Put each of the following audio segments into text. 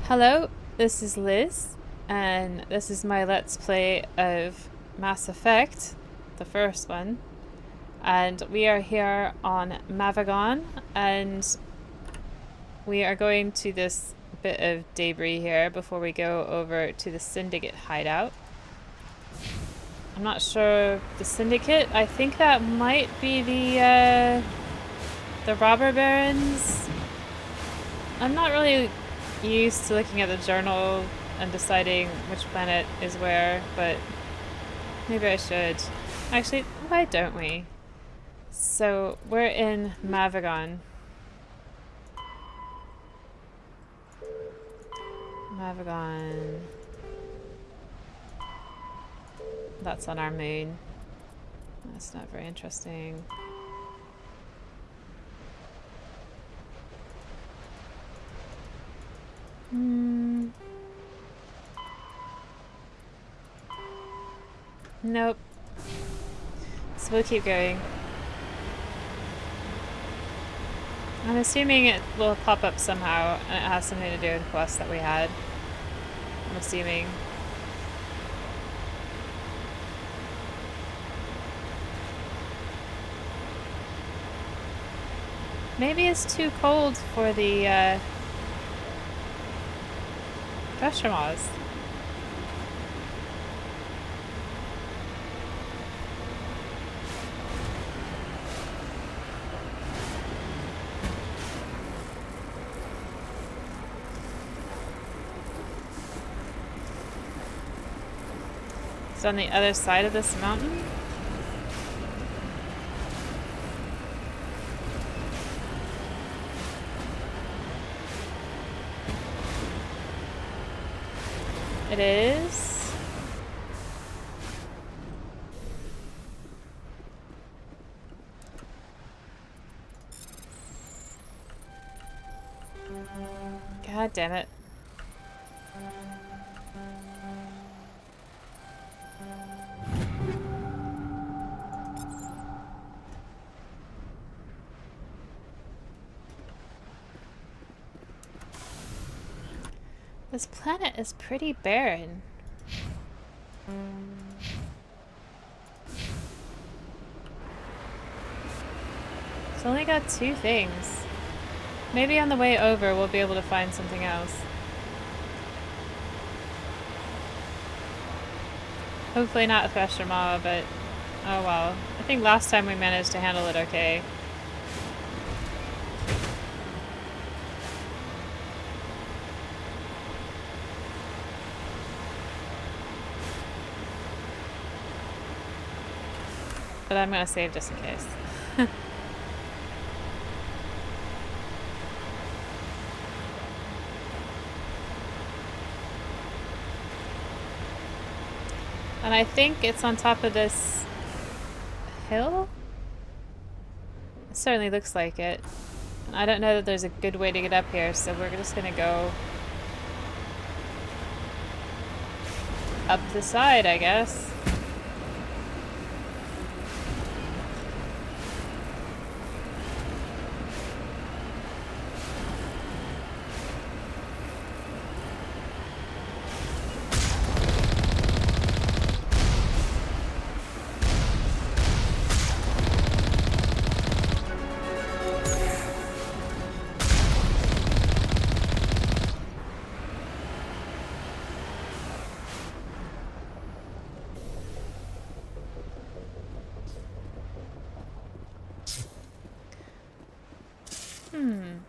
Hello, this is Liz, and this is my Let's Play of Mass Effect, the first one. And we are here on Mavagon, and we are going to this bit of debris here before we go over to the Syndicate hideout. I'm not sure the Syndicate. I think that might be the robber barons. I'm not really used to looking at the journal and deciding which planet is where, but maybe I should. Actually, why don't we? So, we're in Mavagon. Mavagon. That's on our moon. That's not very interesting. Nope. So we'll keep going. I'm assuming it will pop up somehow, and it has something to do with the quest that we had. I'm assuming. Maybe it's too cold for the pressure moths. It's on the other side of this mountain. It is. God damn it. This planet is pretty barren. It's only got 2 things. Maybe on the way over we'll be able to find something else. Hopefully not a Thresher Maw, but oh well. I think last time we managed to handle it okay. But I'm gonna save just in case. And I think it's on top of this hill? It certainly looks like it. And I don't know that there's a good way to get up here, so we're just gonna go up the side, I guess.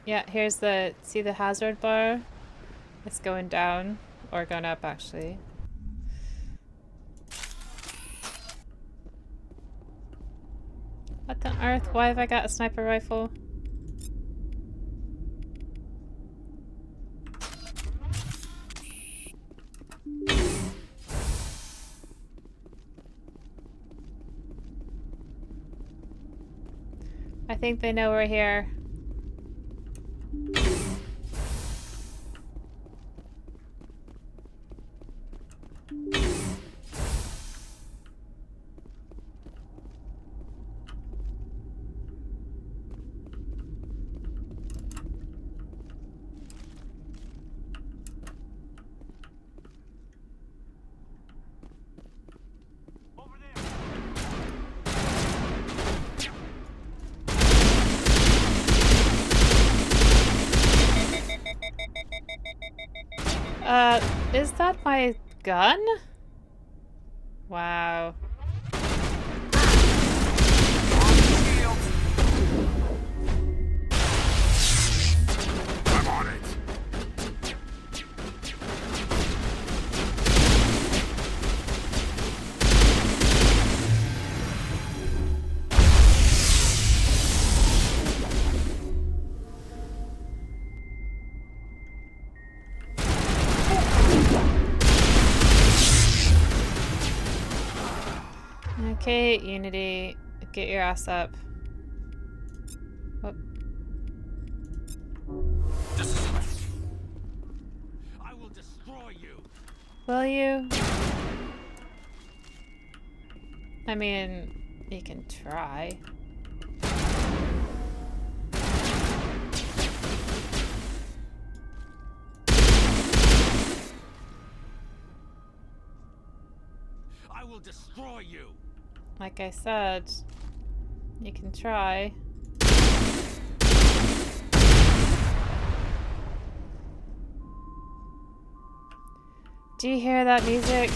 Yeah, here's the, see the hazard bar? It's going down, or going up actually. What the earth? Why have I got a sniper rifle? I think they know we're here. Is that my gun? Wow. I'm on it. Okay, Unity, get your ass up. Oh. I will destroy you. Will you? I mean, you can try. I will destroy you. Like I said, you can try. Do you hear that music?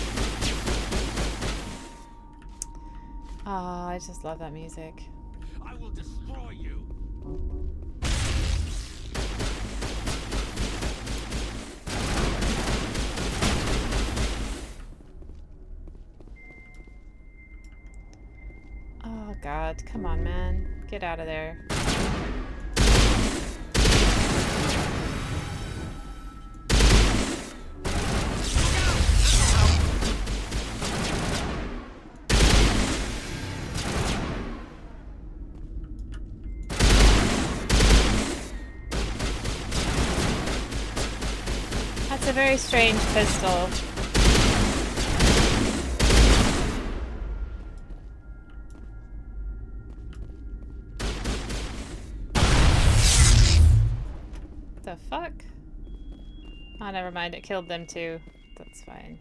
Oh, I just love that music. I will destroy you. Oh god, come on, man. Get out of there. That's a very strange pistol. The fuck? Oh, never mind. It killed them too. That's fine.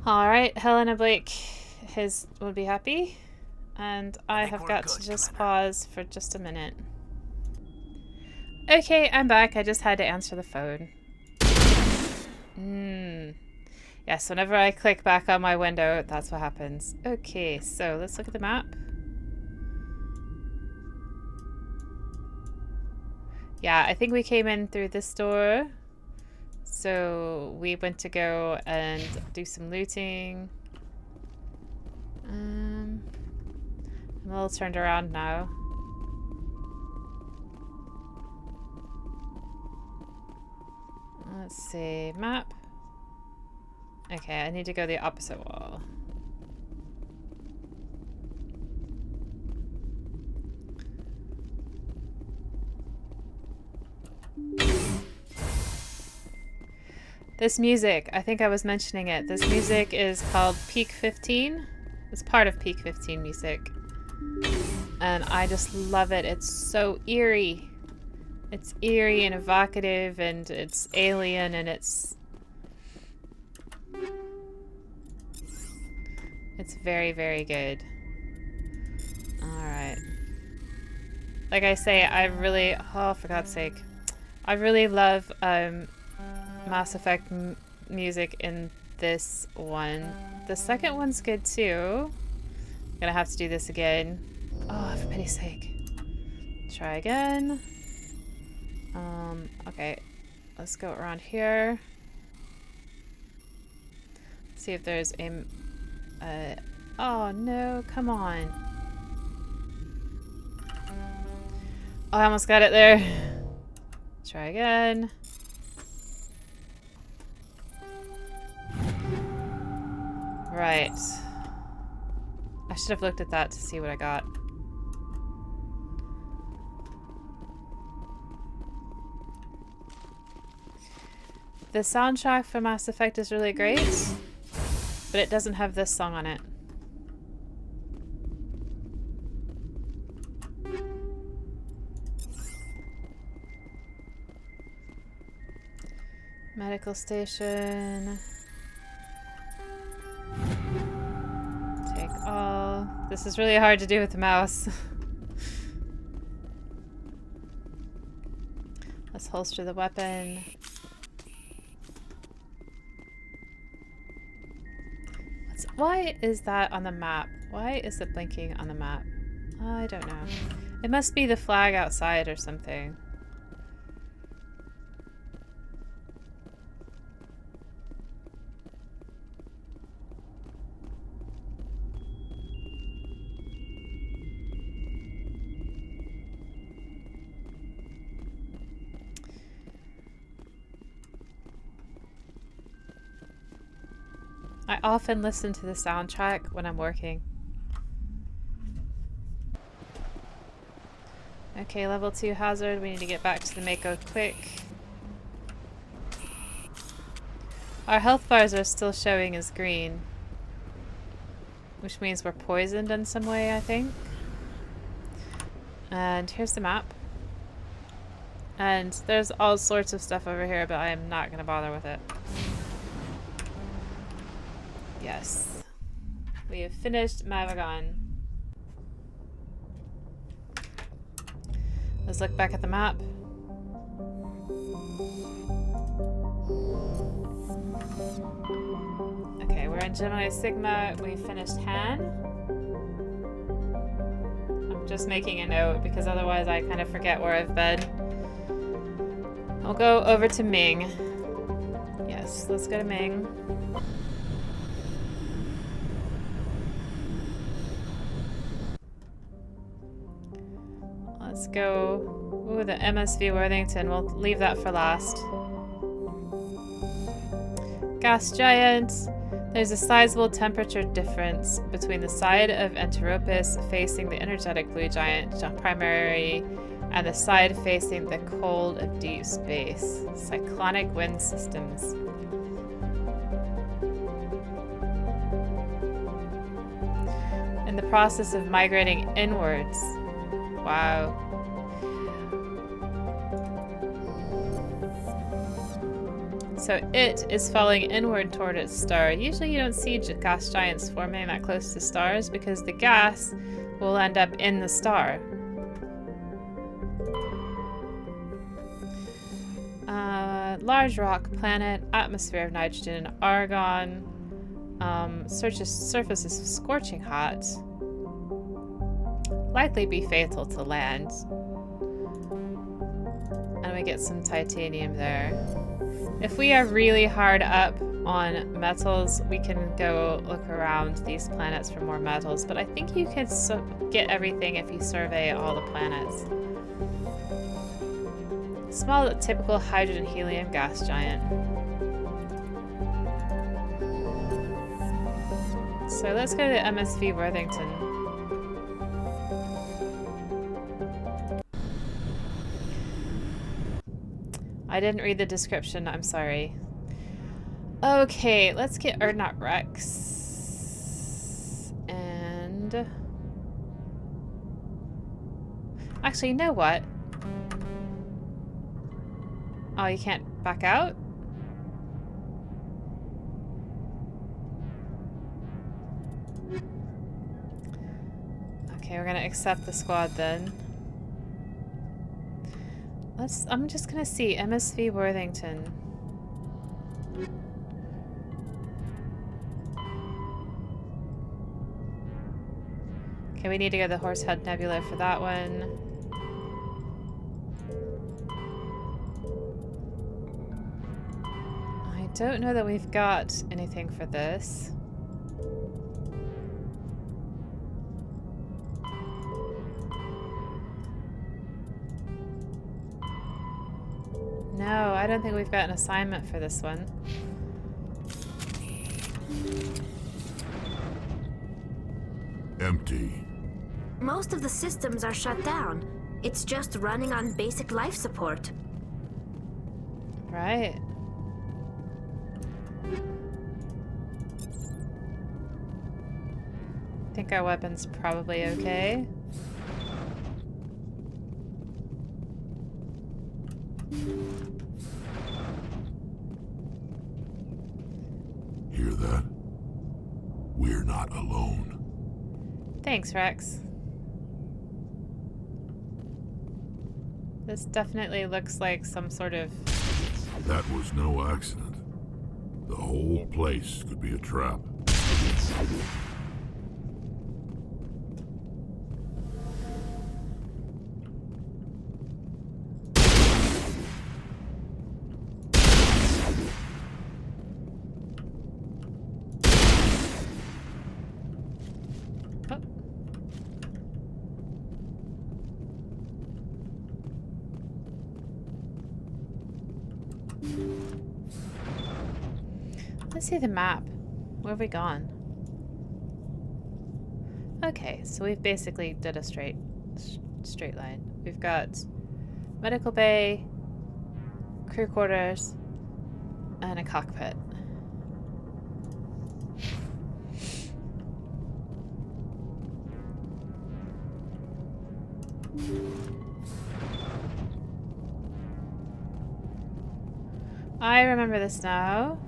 Alright, Helena Blake would be happy. And I have got to just pause for just a minute. Okay, I'm back. I just had to answer the phone. Yes, whenever I click back on my window, that's what happens. Okay, so let's look at the map. Yeah, I think we came in through this door. So we went to go and do some looting. I'm a little turned around now. Let's see, map. Okay, I need to go the opposite wall. This music, I think I was mentioning it. This music is called Peak 15. It's part of Peak 15 music. And I just love it. It's so eerie. It's eerie and evocative and it's alien and it's very, very good. Alright. Like I say, I really... Oh, for God's sake. I really love Mass Effect music in this one. The second one's good too. I'm gonna have to do this again. Oh, for pity's sake. Try again. Okay. Let's go around here. See if there's a... oh no, come on. Oh, I almost got it there. Try again. Right. I should have looked at that to see what I got. The soundtrack for Mass Effect is really great, but it doesn't have this song on it. Medical station. This is really hard to do with the mouse. Let's holster the weapon. Why is that on the map? Why is it blinking on the map? I don't know. It must be the flag outside or something. I often listen to the soundtrack when I'm working. Okay, level 2 hazard. We need to get back to the Mako quick. Our health bars are still showing as green, which means we're poisoned in some way, I think. And here's the map. And there's all sorts of stuff over here, but I am not going to bother with it. Yes. We have finished Mavagon. Let's look back at the map. Okay, we're in Gemini Sigma. We finished Han. I'm just making a note because otherwise I kind of forget where I've been. I'll go over to Ming. Yes, let's go to Ming. Let's go. Ooh, the MSV Worthington. We'll leave that for last. Gas giant. There's a sizable temperature difference between the side of Enteropus facing the energetic blue giant primary and the side facing the cold of deep space. Cyclonic wind systems. In the process of migrating inwards. Wow. So it is falling inward toward its star. Usually you don't see gas giants forming that close to stars because the gas will end up in the star. Large rock planet, atmosphere of nitrogen and argon. Surface is scorching hot. Likely be fatal to land. And we get some titanium there. If we are really hard up on metals, we can go look around these planets for more metals, but I think you can get everything if you survey all the planets. Small typical hydrogen helium gas giant. So let's go to the MSV Worthington. I didn't read the description, I'm sorry. Okay, let's get Urdnot Rex. And... actually, you know what? Oh, you can't back out? Okay, we're gonna accept the squad then. I'm just gonna see MSV Worthington. Okay, we need to go to the Horsehead Nebula for that one. I don't know that we've got anything for this. No, I don't think we've got an assignment for this one. Empty. Most of the systems are shut down. It's just running on basic life support. Right. I think our weapon's probably okay. Hear that? We're not alone. Thanks, Rex. This definitely looks like some sort of... That was no accident. The whole place could be a trap. Oh. Let's see the map. Where have we gone? Okay, so we've basically did a straight line. We've got medical bay, crew quarters, and a cockpit. I remember this now.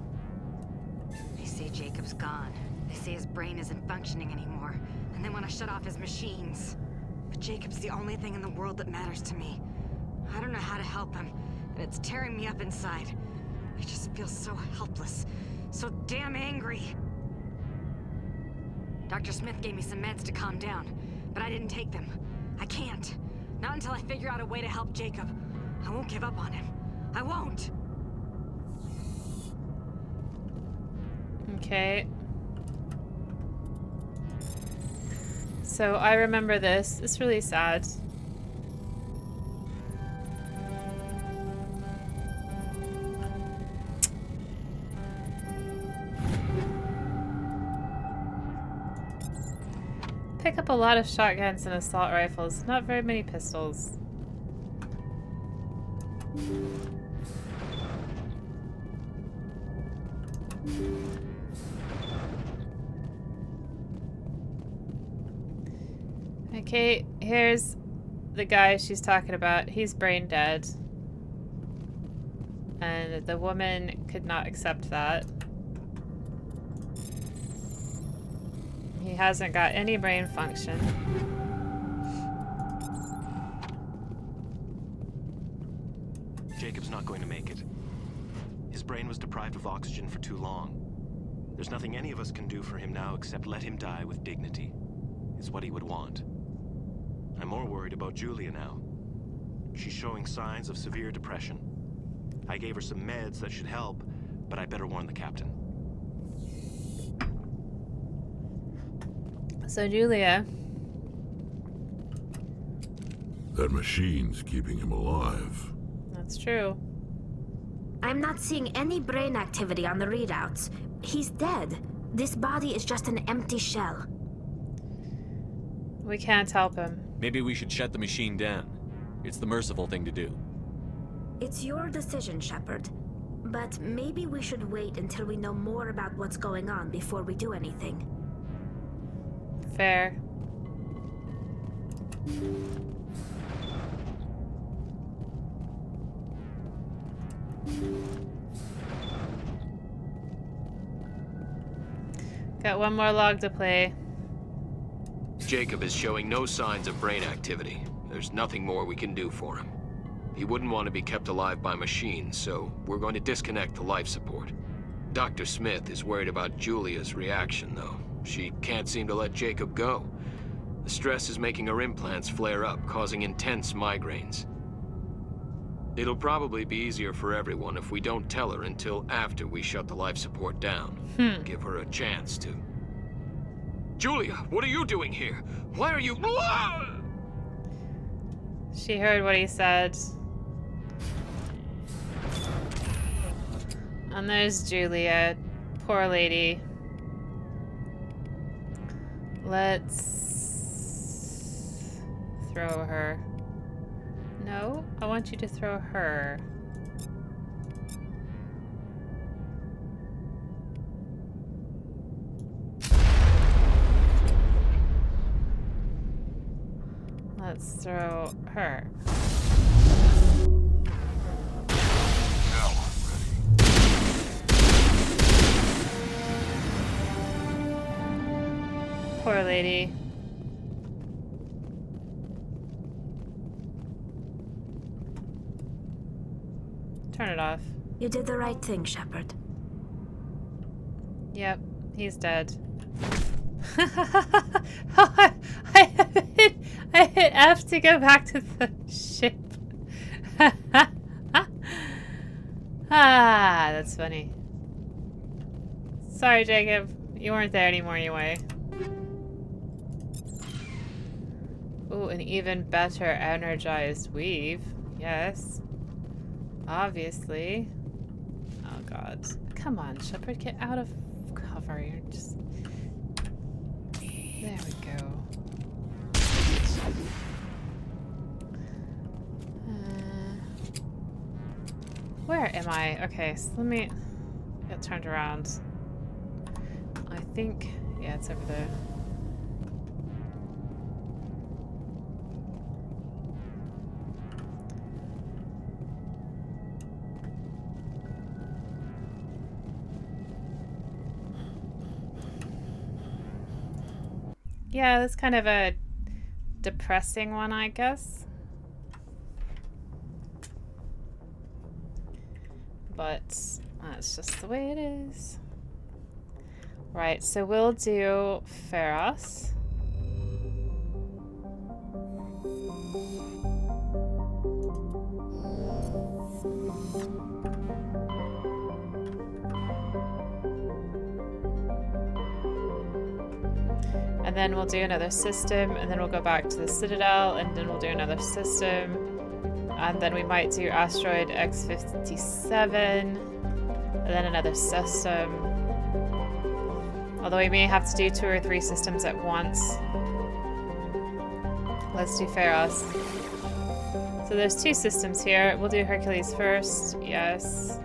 They say Jacob's gone. They say his brain isn't functioning anymore, and they want to shut off his machines. But Jacob's the only thing in the world that matters to me. I don't know how to help him, and it's tearing me up inside. I just feel so helpless, so damn angry. Dr. Smith gave me some meds to calm down, but I didn't take them. I can't. Not until I figure out a way to help Jacob. I won't give up on him. I won't! Okay. So I remember this. It's really sad. Pick up a lot of shotguns and assault rifles, not very many pistols. Okay, here's the guy she's talking about. He's brain dead. And the woman could not accept that. He hasn't got any brain function. Jacob's not going to make it. His brain was deprived of oxygen for too long. There's nothing any of us can do for him now except let him die with dignity. It's what he would want. I'm more worried about Julia now. She's showing signs of severe depression. I gave her some meds that should help, but I better warn the captain. So Julia... That machine's keeping him alive. That's true. I'm not seeing any brain activity on the readouts. He's dead. This body is just an empty shell. We can't help him. Maybe we should shut the machine down. It's the merciful thing to do. It's your decision, Shepard. But maybe we should wait until we know more about what's going on before we do anything. Fair. Got one more log to play. Jacob is showing no signs of brain activity. There's nothing more we can do for him. He wouldn't want to be kept alive by machines, so we're going to disconnect the life support. Dr. Smith is worried about Julia's reaction, though. She can't seem to let Jacob go. The stress is making her implants flare up, causing intense migraines. It'll probably be easier for everyone if we don't tell her until after we shut the life support down. Give her a chance to... Julia, what are you doing here? Why are you... She heard what he said. And there's Julia. Poor lady. Let's throw her. No, I want you to throw her. Let's throw her. Poor lady. Turn it off. You did the right thing, Shepard. Yep, he's dead. I hit F to go back to the ship. Ah, that's funny. Sorry, Jacob. You weren't there anymore anyway. Ooh, an even better energized weave. Yes. Obviously. Oh god. Come on, Shepard, get out of cover. You're just... There we go. Where am I? Okay, so let me get turned around. I think... Yeah, it's over there. Yeah, that's kind of a depressing one, I guess. But that's just the way it is. Right, so we'll do Pharos. And then we'll do another system, and then we'll go back to the Citadel, and then we'll do another system. And then we might do asteroid X-57, and then another system. Although we may have to do 2 or 3 systems at once. Let's do Pharos. So there's 2 systems here. We'll do Hercules first. Yes.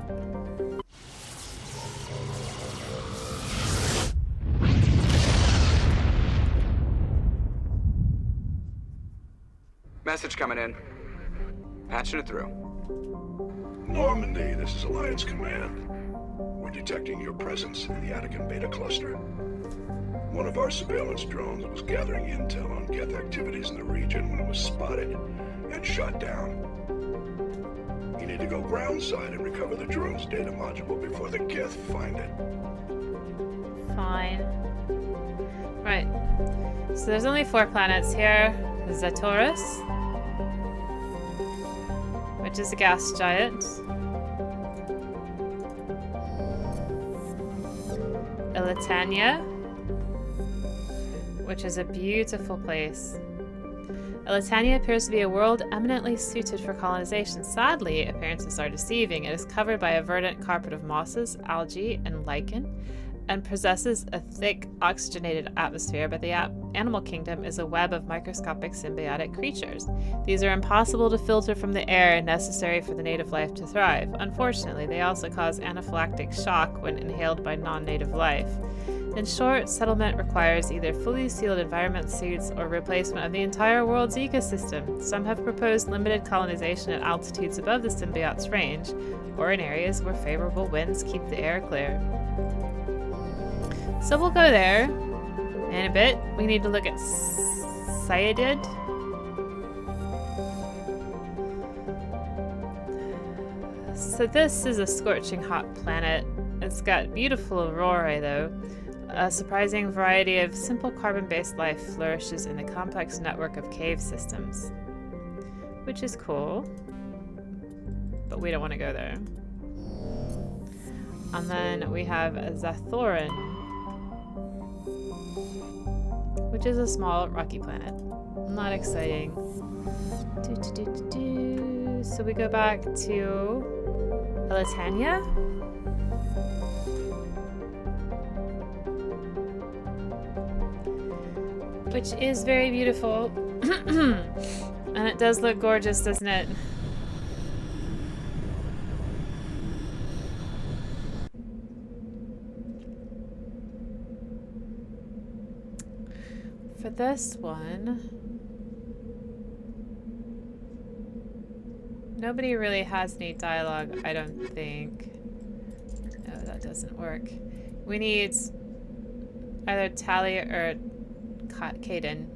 Message coming in. Patching it through. Normandy, this is Alliance Command. We're detecting your presence in the Attican Beta Cluster. One of our surveillance drones was gathering intel on Geth activities in the region when it was spotted and shot down. You need to go groundside and recover the drone's data module before the Geth find it. Fine. Right. So there's only 4 planets here. Zataurus, which is a gas giant. Elitania, which is a beautiful place. Elitania appears to be a world eminently suited for colonization. Sadly, appearances are deceiving. It is covered by a verdant carpet of mosses, algae, and lichen, and possesses a thick, oxygenated atmosphere, but the animal kingdom is a web of microscopic symbiotic creatures. These are impossible to filter from the air necessary for the native life to thrive. Unfortunately, they also cause anaphylactic shock when inhaled by non-native life. In short, settlement requires either fully sealed environment suits or replacement of the entire world's ecosystem. Some have proposed limited colonization at altitudes above the symbiote's range, or in areas where favorable winds keep the air clear. So we'll go there in a bit. We need to look at Sayadid. So this is a scorching hot planet. It's got beautiful aurorae though. A surprising variety of simple carbon-based life flourishes in the complex network of cave systems, which is cool, but we don't want to go there. And then we have Zathoran, which is a small rocky planet. Not exciting. So we go back to Elitania. Which is very beautiful. And it does look gorgeous, doesn't it? For this one, nobody really has any dialogue, I don't think. No, that doesn't work. We need either Talia or Caden.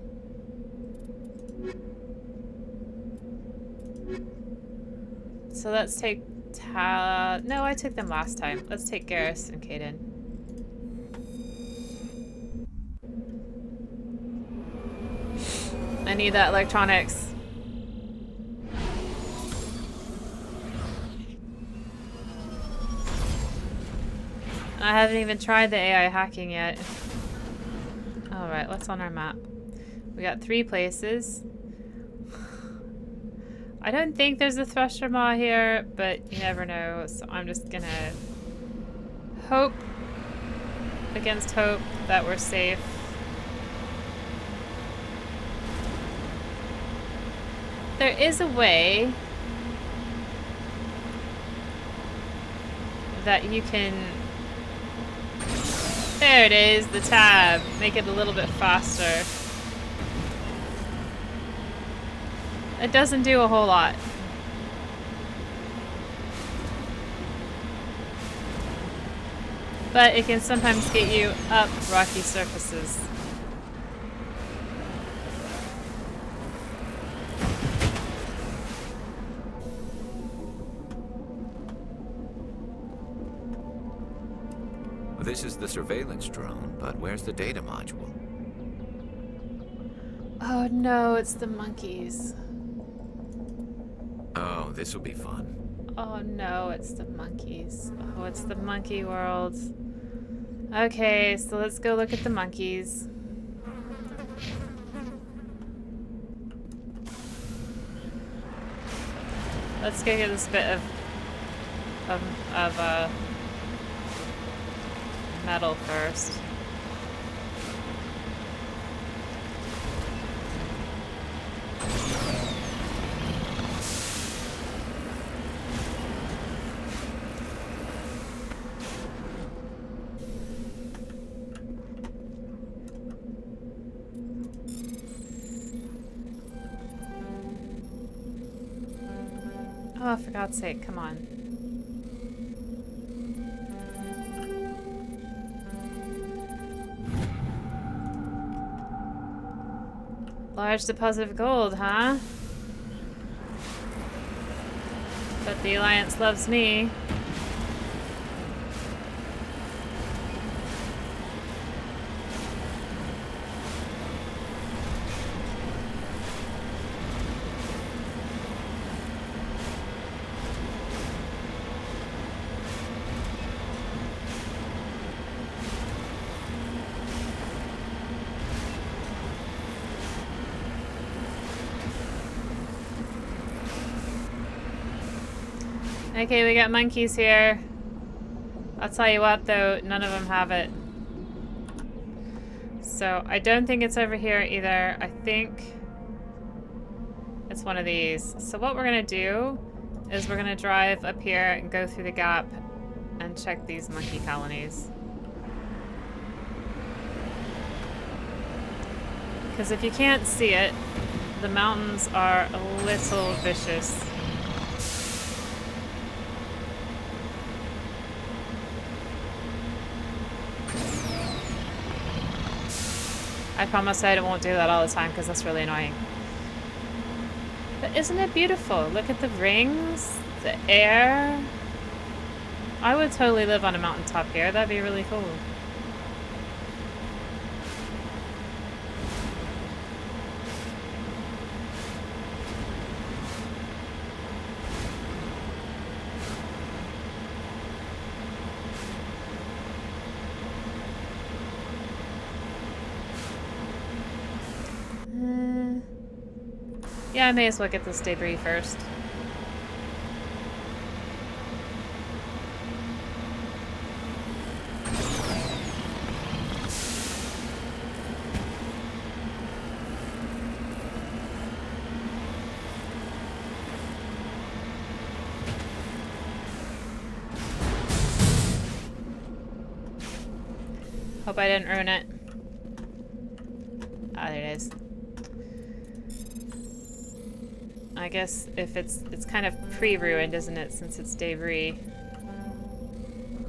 So let's take No, I took them last time. Let's take Garrus and Kaden. I need that electronics. I haven't even tried the AI hacking yet. Alright, what's on our map? We got 3 places. I don't think there's a thresher maw here, but you never know, so I'm just gonna hope against hope that we're safe. There is a way that you can... There it is, the tab. Make it a little bit faster. It doesn't do a whole lot. But it can sometimes get you up rocky surfaces. This is the surveillance drone, but where's the data module? Oh no, it's the monkeys. Oh, this will be fun. Oh no, it's the monkeys. Oh, it's the monkey world. Okay, so let's go look at the monkeys. Let's go get this bit of metal first. Oh, for God's sake, come on. Large deposit of gold, huh? But the Alliance loves me. Okay, we got monkeys here. I'll tell you what though, none of them have it. So I don't think it's over here either. I think it's one of these. So what we're gonna do is we're gonna drive up here and go through the gap and check these monkey colonies. Because if you can't see it, the mountains are a little vicious. I promise I won't do that all the time because that's really annoying. But isn't it beautiful? Look at the rings, the air. I would totally live on a mountaintop here. That'd be really cool. Yeah, I may as well get this debris first. Hope I didn't ruin it. Ah, there it is. I guess if it's kind of pre-ruined, isn't it, since it's debris.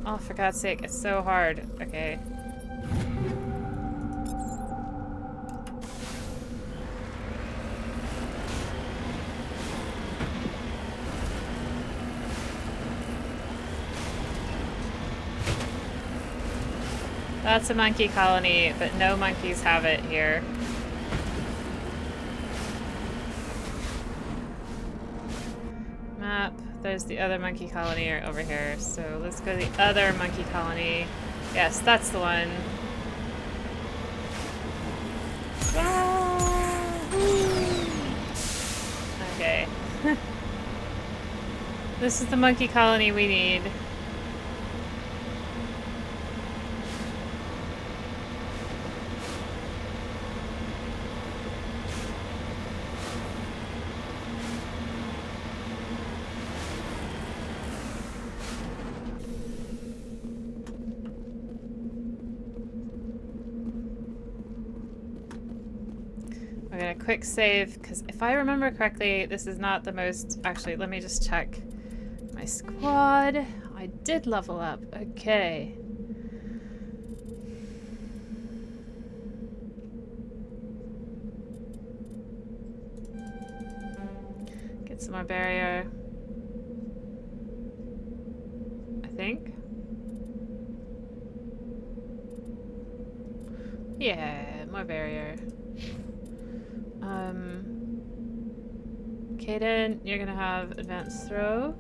Oh, for God's sake, it's so hard. Okay. That's a monkey colony, but no monkeys have it here. Map. There's the other monkey colony over here. So let's go to the other monkey colony. Yes, that's the one. Okay. This is the monkey colony we need. We're gonna quick save, because if I remember correctly, this is not the most... Actually, let me just check my squad. I did level up. Okay. Get some more barrier. I think. Yeah, more barrier. Kaden, you're gonna have advanced throw.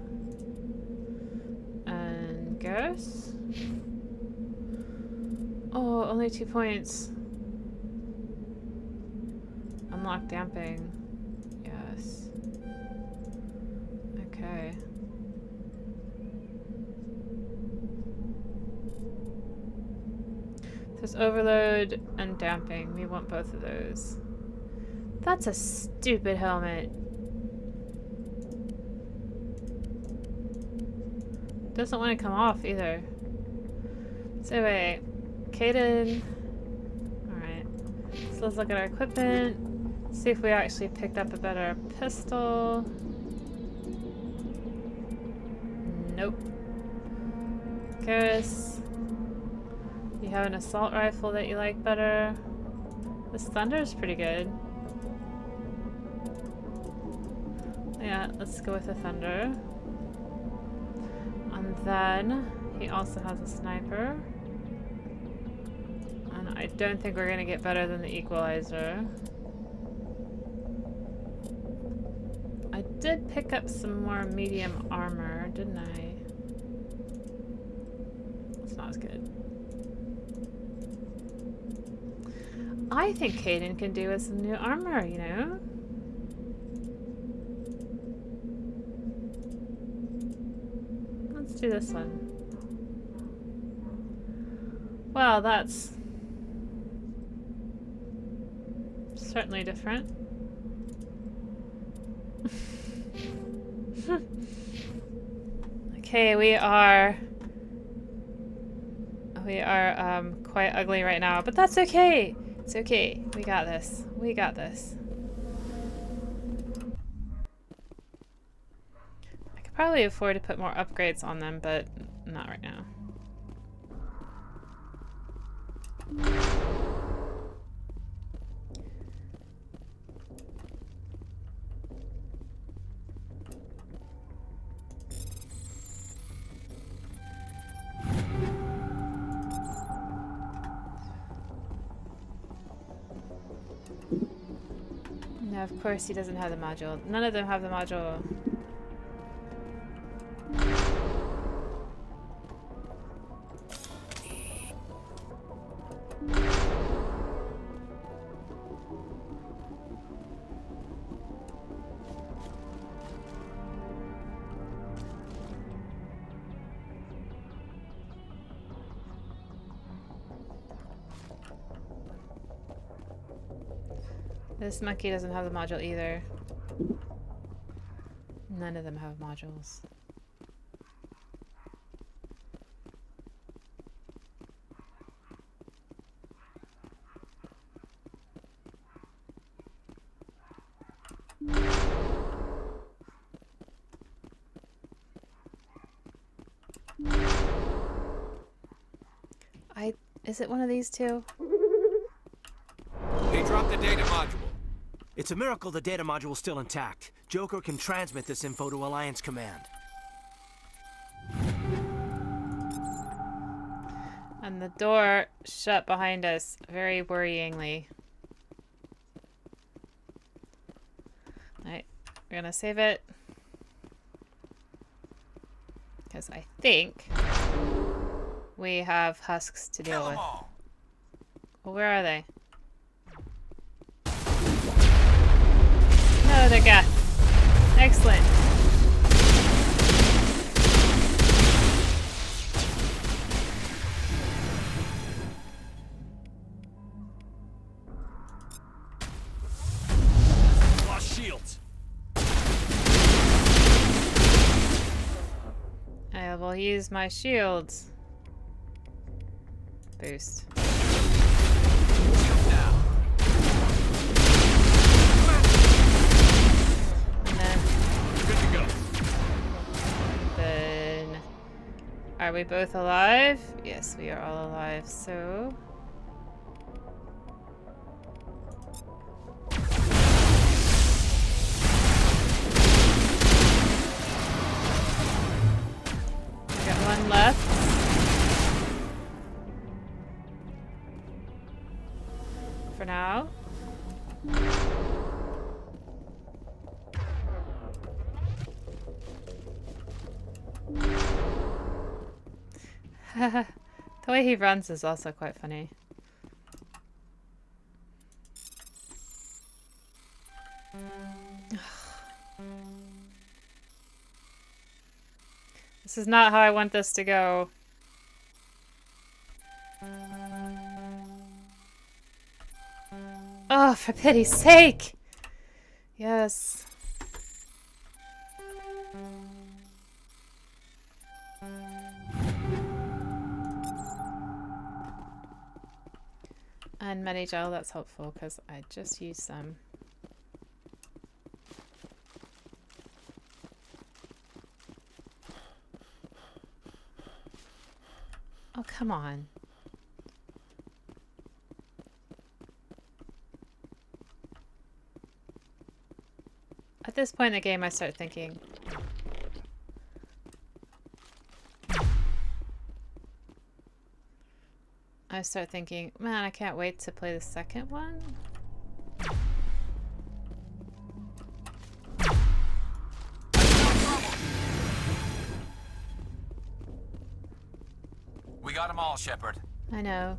And Garrus. Oh, only 2 points. Unlock damping. Yes. Okay. There's overload and damping. We want both of those. That's a stupid helmet. Doesn't want to come off either. So anyway, Kaden. Alright. So let's look at our equipment. See if we actually picked up a better pistol. Nope. Garrus. You have an assault rifle that you like better. This thunder is pretty good. Yeah, let's go with the thunder. And then he also has a sniper. And I don't think we're gonna get better than the equalizer. I did pick up some more medium armor, didn't I? It's not as good. I think Kaden can do with some new armor, you know? Let's do this one. Well, that's certainly different. Okay, we are quite ugly right now, but that's okay. It's okay. We got this. We got this. I could probably afford to put more upgrades on them, but not right now. No, of course he doesn't have the module. None of them have the module. This monkey doesn't have the module either. None of them have modules. Is it one of these two? He dropped the data module. It's a miracle the data module's still intact. Joker can transmit this info to Alliance Command. And And the door shut behind us very worryingly. Alright, we're gonna save it. Because I think we have husks to deal with. Well, where are they? No, they're gas. Excellent. Lost shields. I will use my shields. Boost. Are we both alive? Yes, we are all alive, so... We got one left. For now. The way he runs is also quite funny. This is not how I want this to go. Oh, for pity's sake! Yes. And Medi-gel, that's helpful because I just used some. Oh, come on. At this point in the game, I start thinking, man, I can't wait to play the second one. We got them all, Shepard. I know.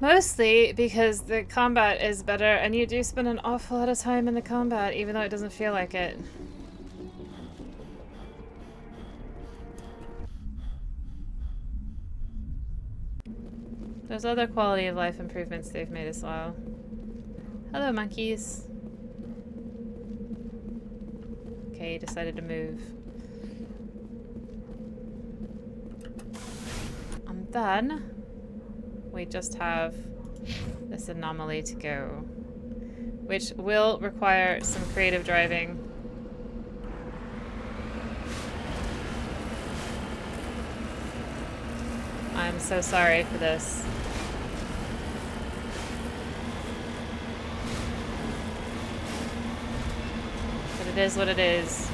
Mostly because the combat is better and you do spend an awful lot of time in the combat even though it doesn't feel like it. There's other quality of life improvements they've made as well. Hello, monkeys. Okay, he decided to move. And then we just have this anomaly to go, which will require some creative driving. I'm so sorry for this. But it is what it is.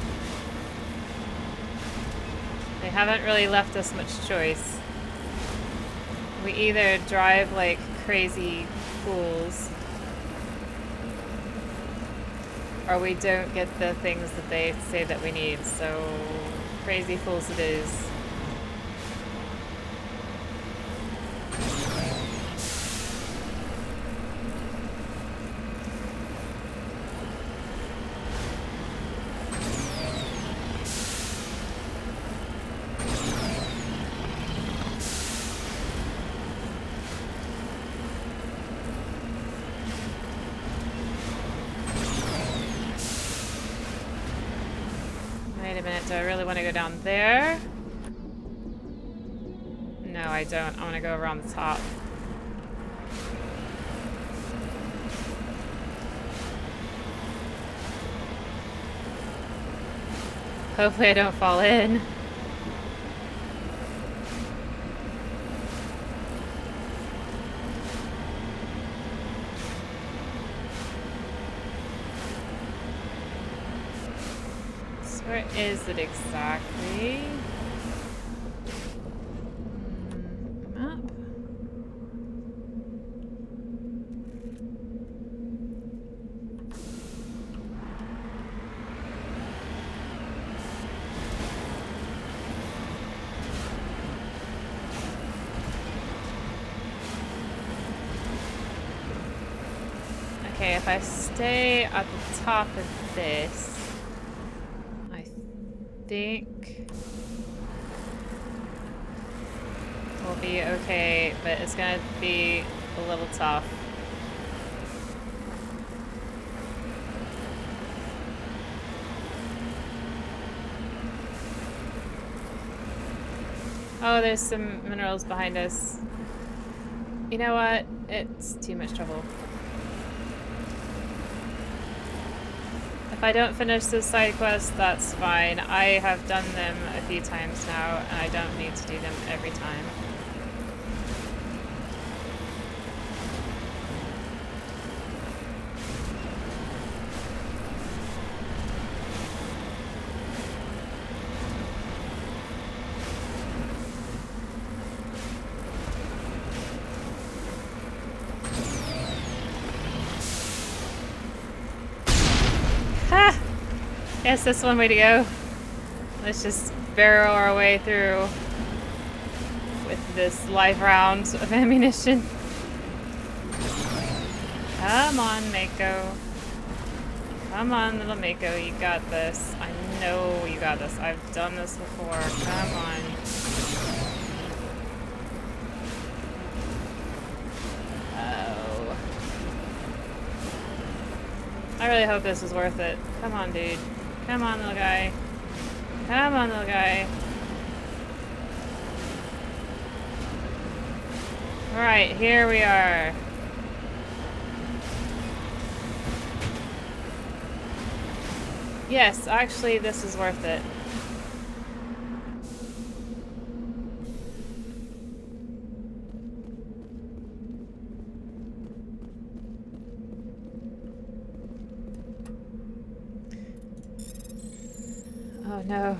They haven't really left us much choice. We either drive like crazy fools, or we don't get the things that they say that we need, so crazy fools it is. Wait a minute, do I really want to go down there? No, I don't. I want to go around the top. Hopefully I don't fall in. Where is it exactly? Map. Okay, if I stay at the top of this, I think we'll be okay, but it's gonna be a little tough. Oh, there's some minerals behind us. You know what? It's too much trouble. If I don't finish this side quest, that's fine. I have done them a few times now, and I don't need to do them every time. Ha! Yes, that's one way to go. Let's just barrel our way through with this live round of ammunition. Come on, Mako. Come on, little Mako, you got this. I know you got this. I've done this before. Come on. Oh. I really hope this is worth it. Come on, dude. Come on, little guy. Come on, little guy. Alright, here we are. Yes, actually, this is worth it. Oh no.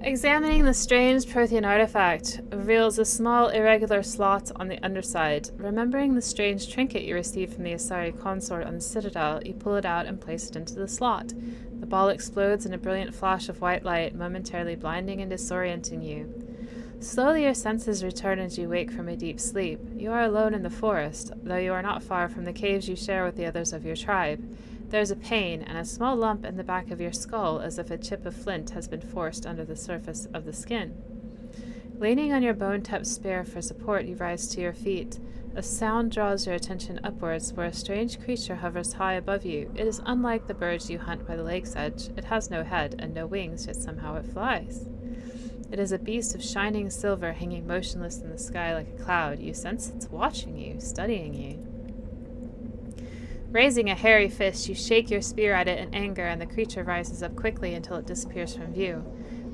Examining the strange Prothean artifact reveals a small irregular slot on the underside. Remembering the strange trinket you received from the Asari consort on the Citadel, you pull it out and place it into the slot. The ball explodes in a brilliant flash of white light, momentarily blinding and disorienting you. Slowly your senses return as you wake from a deep sleep. You are alone in the forest, though you are not far from the caves you share with the others of your tribe. There is a pain and a small lump in the back of your skull, as if a chip of flint has been forced under the surface of the skin. Leaning on your bone-topped spear for support, you rise to your feet. A sound draws your attention upwards, where a strange creature hovers high above you. It is unlike the birds you hunt by the lake's edge. It has no head and no wings, yet somehow it flies. It is a beast of shining silver hanging motionless in the sky like a cloud. You sense it's watching you, studying you. Raising a hairy fist, you shake your spear at it in anger, and the creature rises up quickly until it disappears from view.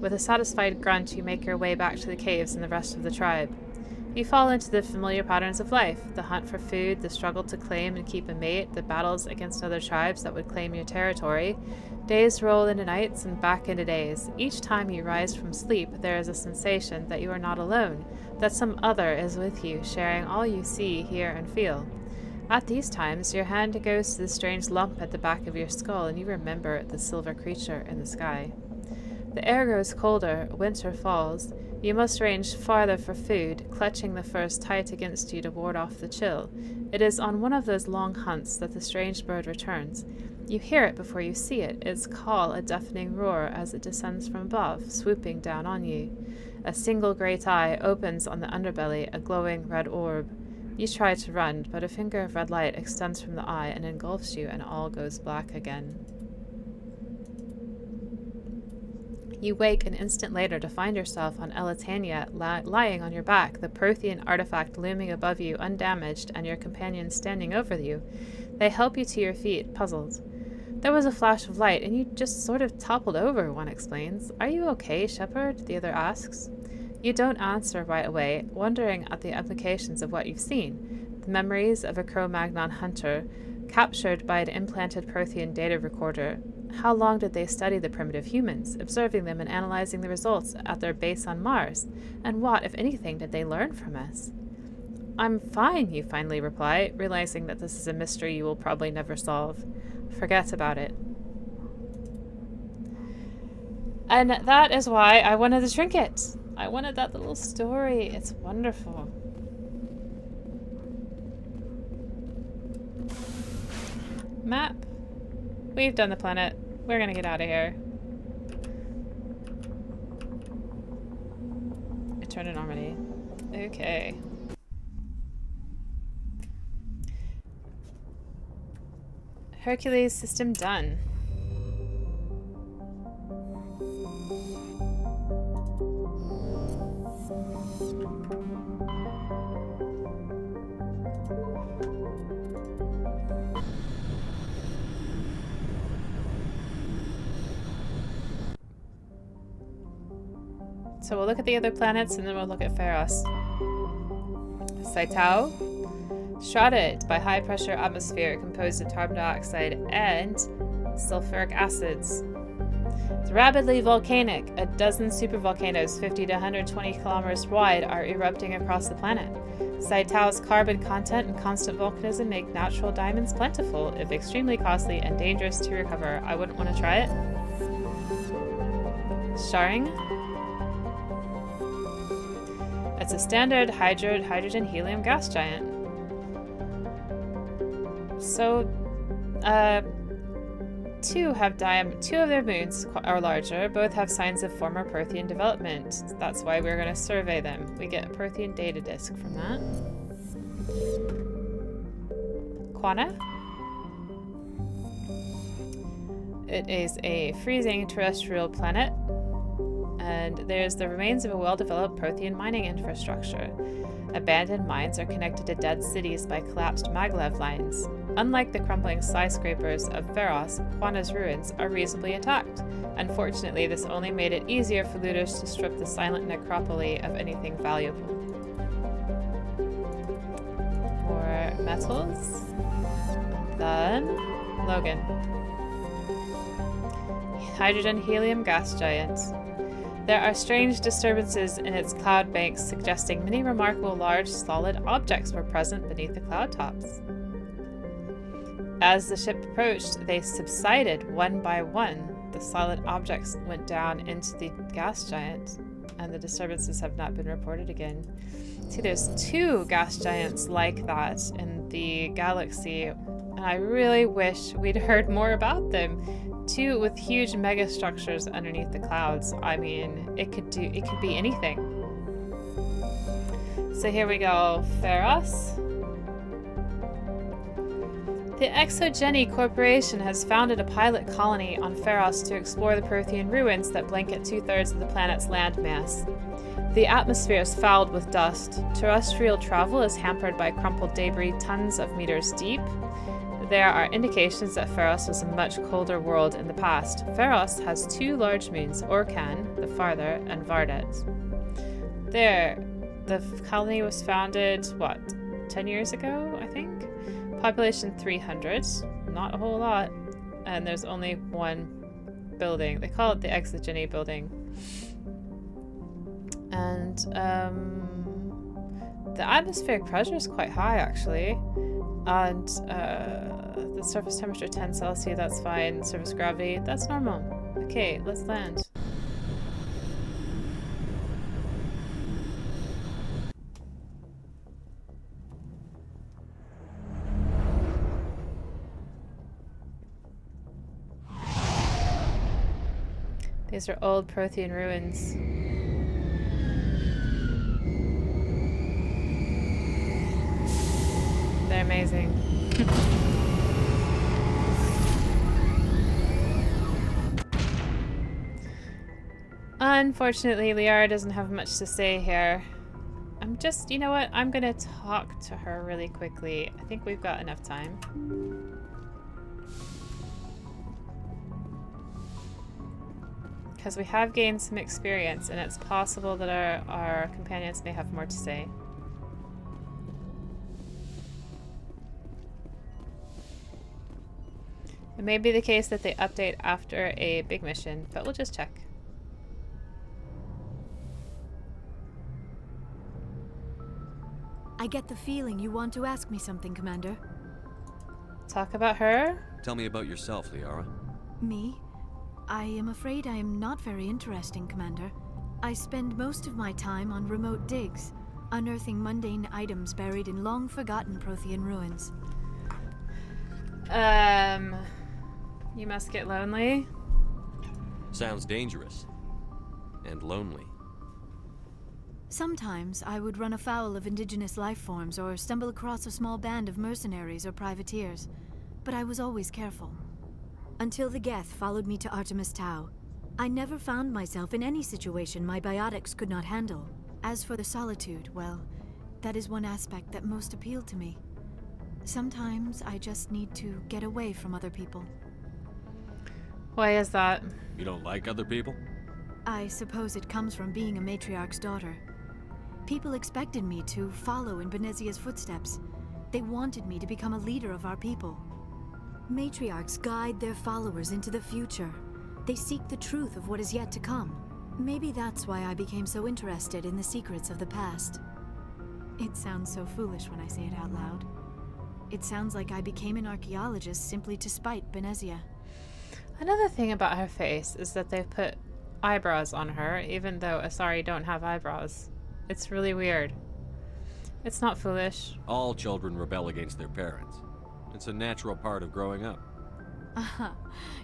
With a satisfied grunt, you make your way back to the caves and the rest of the tribe. You fall into the familiar patterns of life: the hunt for food, the struggle to claim and keep a mate, the battles against other tribes that would claim your territory. Days roll into nights and back into days. Each time you rise from sleep, there is a sensation that you are not alone, that some other is with you, sharing all you see, hear, and feel. At these times, your hand goes to the strange lump at the back of your skull, and you remember the silver creature in the sky. The air grows colder, winter falls. You must range farther for food, clutching the furs tight against you to ward off the chill. It is on one of those long hunts that the strange bird returns. You hear it before you see it, its call a deafening roar as it descends from above, swooping down on you. A single great eye opens on the underbelly, a glowing red orb. You try to run, but a finger of red light extends from the eye and engulfs you, and all goes black again. You wake an instant later to find yourself on Elitania, lying on your back, the Prothean artifact looming above you undamaged, and your companions standing over you. They help you to your feet, puzzled. There was a flash of light, and you just sort of toppled over, one explains. Are you okay, Shepard? The other asks. You don't answer right away, wondering at the implications of what you've seen. The memories of a Cro-Magnon hunter, captured by an implanted Prothean data recorder. How long did they study the primitive humans, observing them and analyzing the results at their base on Mars? And what, if anything, did they learn from us? I'm fine, you finally reply, realizing that this is a mystery you will probably never solve. Forget about it. And that is why I wanted the trinket. I wanted that little story. It's wonderful. Map. We've done the planet. We're gonna get out of here. Return to Normandy. Okay. Hercules system done. So we'll look at the other planets and then we'll look at Pharos. Saitao, shrouded by high pressure atmosphere composed of carbon dioxide and sulfuric acids. It's rapidly volcanic. A dozen supervolcanoes 50 to 120 kilometers wide are erupting across the planet. Saitao's carbon content and constant volcanism make natural diamonds plentiful, if extremely costly and dangerous to recover. I wouldn't want to try it. Sharing. It's a standard hydrogen helium gas giant. So, two of their moons are larger. Both have signs of former Prothean development. That's why we're going to survey them. We get a Prothean data disk from that. Quana. It is a freezing terrestrial planet. And there's the remains of a well-developed Prothean mining infrastructure. Abandoned mines are connected to dead cities by collapsed maglev lines. Unlike the crumbling skyscrapers of Pharos, Quana's ruins are reasonably intact. Unfortunately, this only made it easier for looters to strip the silent necropoli of anything valuable. More metals. Then, Logan. Hydrogen helium gas giant. There are strange disturbances in its cloud banks, suggesting many remarkable large, solid objects were present beneath the cloud tops. As the ship approached, they subsided one by one. The solid objects went down into the gas giant, and the disturbances have not been reported again. See, there's two gas giants like that in the galaxy, and I really wish we'd heard more about them. Two with huge megastructures underneath the clouds. I mean, it could be anything. So here we go, Pharos. The Exogeny Corporation has founded a pilot colony on Pharos to explore the Prothean ruins that blanket 2/3 of the planet's landmass. The atmosphere is fouled with dust. Terrestrial travel is hampered by crumpled debris tons of meters deep. There are indications that Pharos was a much colder world in the past. Pharos has two large moons, Orkan, the farther, and Vardet. There, the colony was founded, 10 years ago, I think? Population 300, not a whole lot. And there's only one building. They call it the Exogeny building. And, the atmospheric pressure is quite high, actually. And the surface temperature 10 Celsius, that's fine. Surface gravity, that's normal. Okay, let's land. These are old Prothean ruins. They're amazing. Unfortunately, Liara doesn't have much to say here. You know what? I'm gonna talk to her really quickly. I think we've got enough time. because we have gained some experience, and it's possible that our companions may have more to say. It may be the case that they update after a big mission, but we'll just check. I get the feeling you want to ask me something, Commander. Talk about her? Tell me about yourself, Liara. Me? I am afraid I am not very interesting, Commander. I spend most of my time on remote digs, unearthing mundane items buried in long-forgotten Prothean ruins. You must get lonely? Sounds dangerous. And lonely. Sometimes I would run afoul of indigenous life forms or stumble across a small band of mercenaries or privateers, but I was always careful. Until the Geth followed me to Artemis Tau, I never found myself in any situation my biotics could not handle. As for the solitude, well, that is one aspect that most appealed to me. Sometimes I just need to get away from other people. Why is that? You don't like other people? I suppose it comes from being a matriarch's daughter. People expected me to follow in Benezia's footsteps. They wanted me to become a leader of our people. Matriarchs guide their followers into the future. They seek the truth of what is yet to come. Maybe that's why I became so interested in the secrets of the past. It sounds so foolish when I say it out loud. It sounds like I became an archaeologist simply to spite Benezia. Another thing about her face is that they've put eyebrows on her, even though Asari don't have eyebrows. It's really weird. It's not foolish. All children rebel against their parents. It's a natural part of growing up. Aha,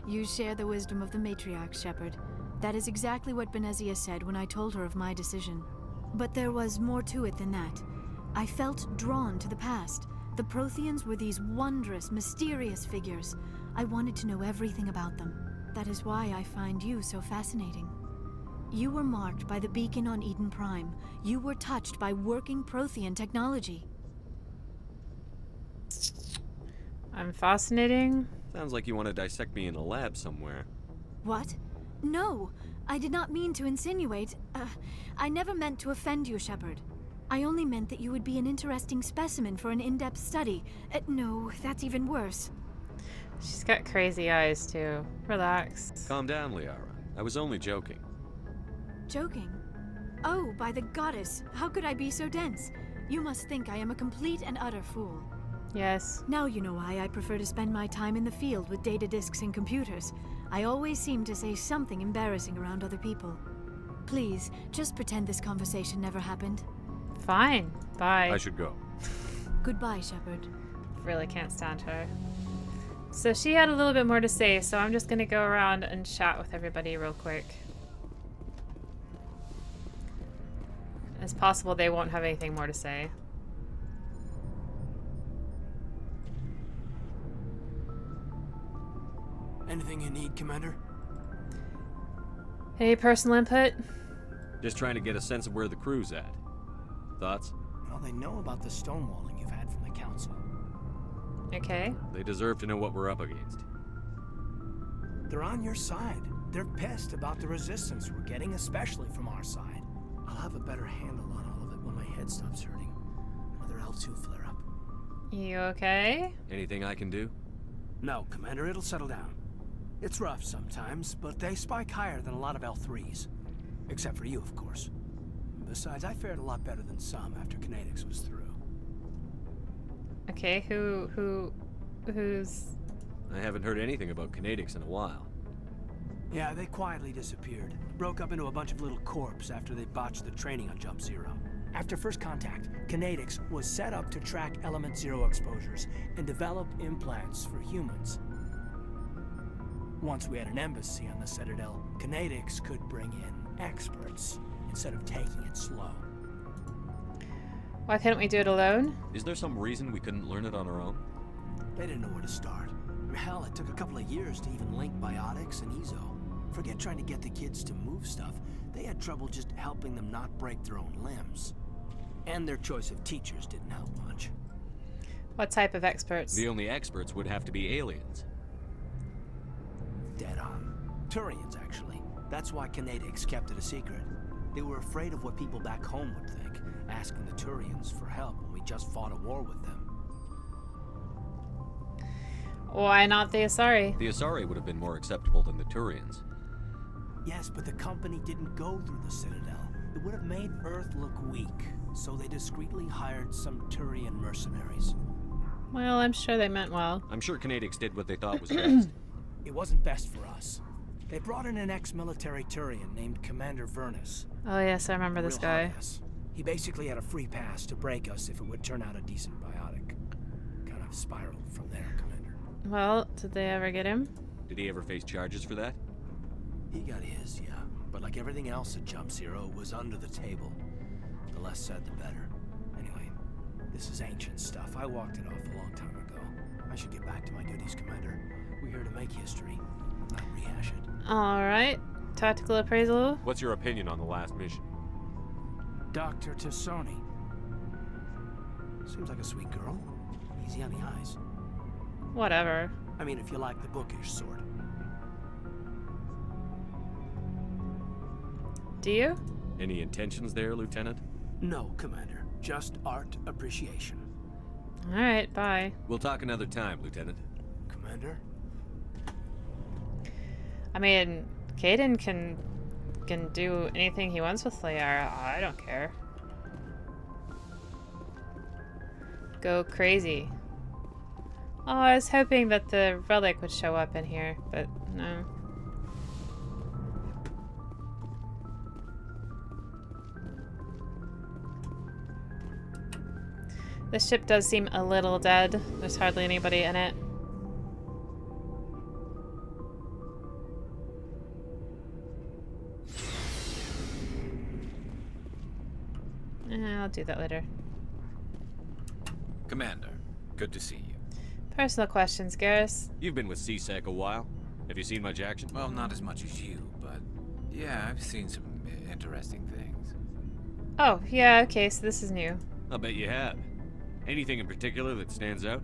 you share the wisdom of the matriarch, Shepard. That is exactly what Benezia said when I told her of my decision. But there was more to it than that. I felt drawn to the past. The Protheans were these wondrous, mysterious figures. I wanted to know everything about them. That is why I find you so fascinating. You were marked by the beacon on Eden Prime. You were touched by working Prothean technology. I'm fascinating. Sounds like you want to dissect me in a lab somewhere. What? No, I did not mean to insinuate. I never meant to offend you, Shepard. I only meant that you would be an interesting specimen for an in-depth study. No, that's even worse. She's got crazy eyes, too. Relax. Calm down, Liara. I was only joking. Joking? Oh, by the goddess, how could I be so dense? You must think I am a complete and utter fool. Yes. Now you know why I prefer to spend my time in the field with data disks and computers. I always seem to say something embarrassing around other people. Please, just pretend this conversation never happened. Fine. Bye. I should go. Goodbye, Shepard. Really can't stand her. So she had a little bit more to say, so I'm just gonna go around and chat with everybody real quick. It's possible they won't have anything more to say. Anything you need, Commander? Any personal input? Just trying to get a sense of where the crew's at. Thoughts? Well, they know about the stonewalling you've had from the Council. Okay. They deserve to know what we're up against. They're on your side. They're pissed about the resistance we're getting, especially from our side. I'll have a better handle on all of it when my head stops hurting. Other L2 flare up. You okay? Anything I can do? No, Commander, it'll settle down. It's rough sometimes, but they spike higher than a lot of L3s. Except for you, of course. Besides, I fared a lot better than some after Kinetics was through. Okay, who's... I haven't heard anything about Kinetics in a while. Yeah, they quietly disappeared. Broke up into a bunch of little corps after they botched the training on Jump Zero. After first contact, Kinetics was set up to track Element Zero exposures and develop implants for humans. Once we had an embassy on the Citadel, Kinetics could bring in experts instead of taking it slow. Why couldn't we do it alone? Is there some reason we couldn't learn it on our own? They didn't know where to start. Hell, it took a couple of years to even link biotics and Ezo. Forget trying to get the kids to move stuff. They had trouble just helping them not break their own limbs. And their choice of teachers didn't help much. What type of experts? The only experts would have to be aliens. Dead on. Turians, actually. That's why Canadics kept it a secret. They were afraid of what people back home would think, asking the Turians for help when we just fought a war with them. Why not the Asari? The Asari would have been more acceptable than the Turians. Yes, but the company didn't go through the Citadel. It would have made Earth look weak, so they discreetly hired some Turian mercenaries. Well, I'm sure they meant well. I'm sure Canadics did what they thought was best. It wasn't best for us. They brought in an ex-military Turian named Commander Vernus. Oh yes, I remember this guy. He basically had a free pass to break us if it would turn out a decent biotic. Kind of spiraled from there, Commander. Well, did they ever get him? Did he ever face charges for that? He got his, yeah. But like everything else at Jump Zero, it was under the table. The less said, the better. Anyway, this is ancient stuff. I walked it off a long time ago. I should get back to my duties, Commander. We're here to make history, not rehash it. Alright. Tactical appraisal. What's your opinion on the last mission? Dr. Tassoni. Seems like a sweet girl. Easy on the eyes. Whatever. I mean, if you like the bookish sort. Do you? Any intentions there, Lieutenant? No, Commander. Just art appreciation. Alright, bye. We'll talk another time, Lieutenant. Commander? I mean, Caden can do anything he wants with Liara. I don't care. Go crazy. Oh, I was hoping that the relic would show up in here, but no. This ship does seem a little dead. There's hardly anybody in it. I'll do that later. Commander, good to see you. Personal questions, Garrus. You've been with CSEC a while. Have you seen much action? Well, not as much as you, but yeah, I've seen some interesting things. Oh, yeah, okay, so this is new. I'll bet you have. Anything in particular that stands out?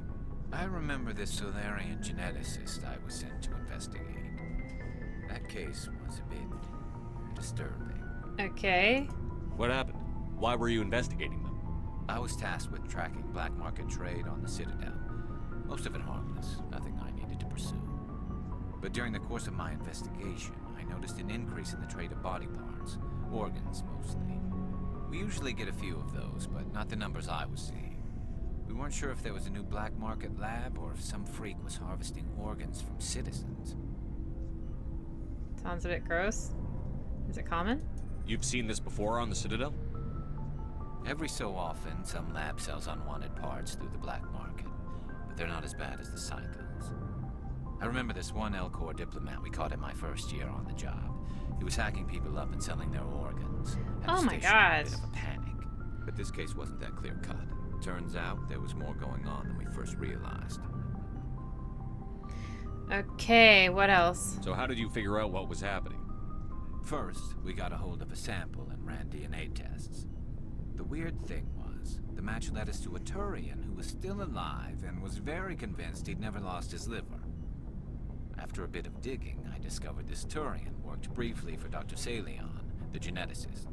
I remember this Solarian geneticist I was sent to investigate. That case was a bit disturbing. Okay. What happened? Why were you investigating them? I was tasked with tracking black market trade on the Citadel. Most of it harmless, nothing I needed to pursue. But during the course of my investigation, I noticed an increase in the trade of body parts, organs mostly. We usually get a few of those, but not the numbers I was seeing. We weren't sure if there was a new black market lab or if some freak was harvesting organs from citizens. Sounds a bit gross. Is it common? You've seen this before on the Citadel? Every so often, some lab sells unwanted parts through the black market, but they're not as bad as the cycles. I remember this one L-Corps diplomat we caught in my first year on the job. He was hacking people up and selling their organs. Oh my god. A bit of a panic. But this case wasn't that clear-cut. Turns out there was more going on than we first realized. Okay, what else? So how did you figure out what was happening? First, we got a hold of a sample and ran DNA tests. The weird thing was, the match led us to a Turian who was still alive and was very convinced he'd never lost his liver. After a bit of digging, I discovered this Turian worked briefly for Dr. Salion, the geneticist.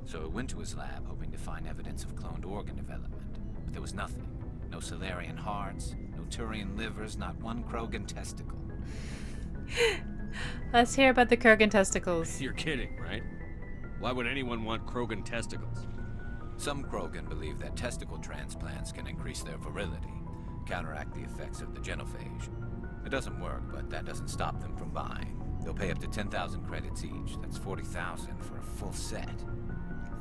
So I went to his lab hoping to find evidence of cloned organ development, but there was nothing. No Solarian hearts, no Turian livers, not one Krogan testicle. Let's hear about the Krogan testicles. You're kidding, right? Why would anyone want Krogan testicles? Some Krogan believe that testicle transplants can increase their virility, counteract the effects of the genophage. It doesn't work, but that doesn't stop them from buying. They'll pay up to 10,000 credits each. That's 40,000 for a full set.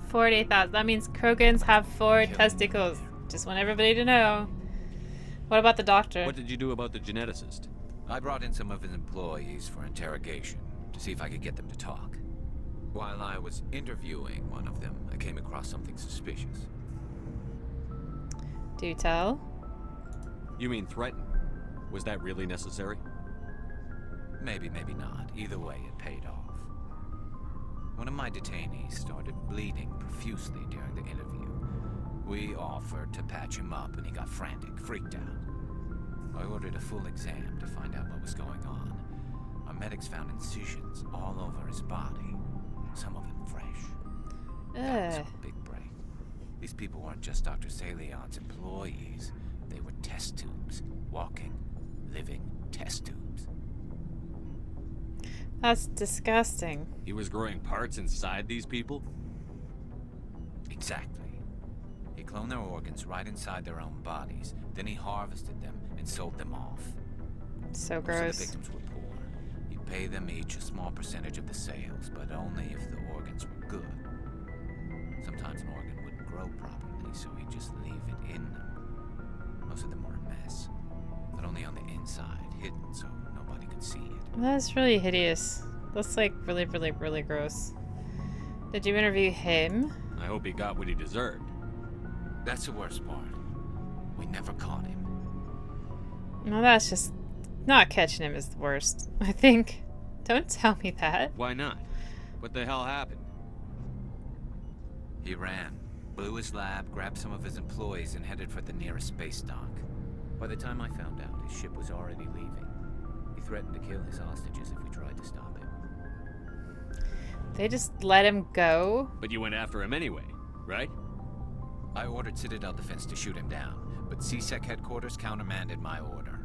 40,000. That means Krogans have 4 testicles. Just want everybody to know. What about the doctor? What did you do about the geneticist? I brought in some of his employees for interrogation, to see if I could get them to talk. While I was interviewing one of them, I came across something suspicious. Do tell. You mean threaten? Was that really necessary? Maybe, maybe not. Either way, it paid off. One of my detainees started bleeding profusely during the interview. We offered to patch him up, and he got frantic, freaked out. I ordered a full exam to find out what was going on. Our medics found incisions all over his body, some of them fresh. That was Ugh. a big break. These people weren't just Dr. Salion's employees. They were test tubes. Walking, living test tubes. That's disgusting. He was growing parts inside these people? Exactly. He cloned their organs right inside their own bodies. Then he harvested them and sold them off. So Most of gross. the victims were poor. He'd pay them each a small percentage of the sales, but only if the organs were good. Sometimes an organ wouldn't grow properly, so he'd just leave it in them. Most of them were a mess, but only on the inside, hidden so nobody could see it. That's really hideous. That's like really, really, really gross. Did you interview him? I hope he got what he deserved. That's the worst part. We never caught him. No, that's just... Not catching him is the worst, I think. Don't tell me that. Why not? What the hell happened? He ran, blew his lab, grabbed some of his employees, and headed for the nearest space dock. By the time I found out, his ship was already leaving. He threatened to kill his hostages if we tried to stop him. They just let him go? But you went after him anyway, right? I ordered Citadel Defense to shoot him down, but CSEC headquarters countermanded my order.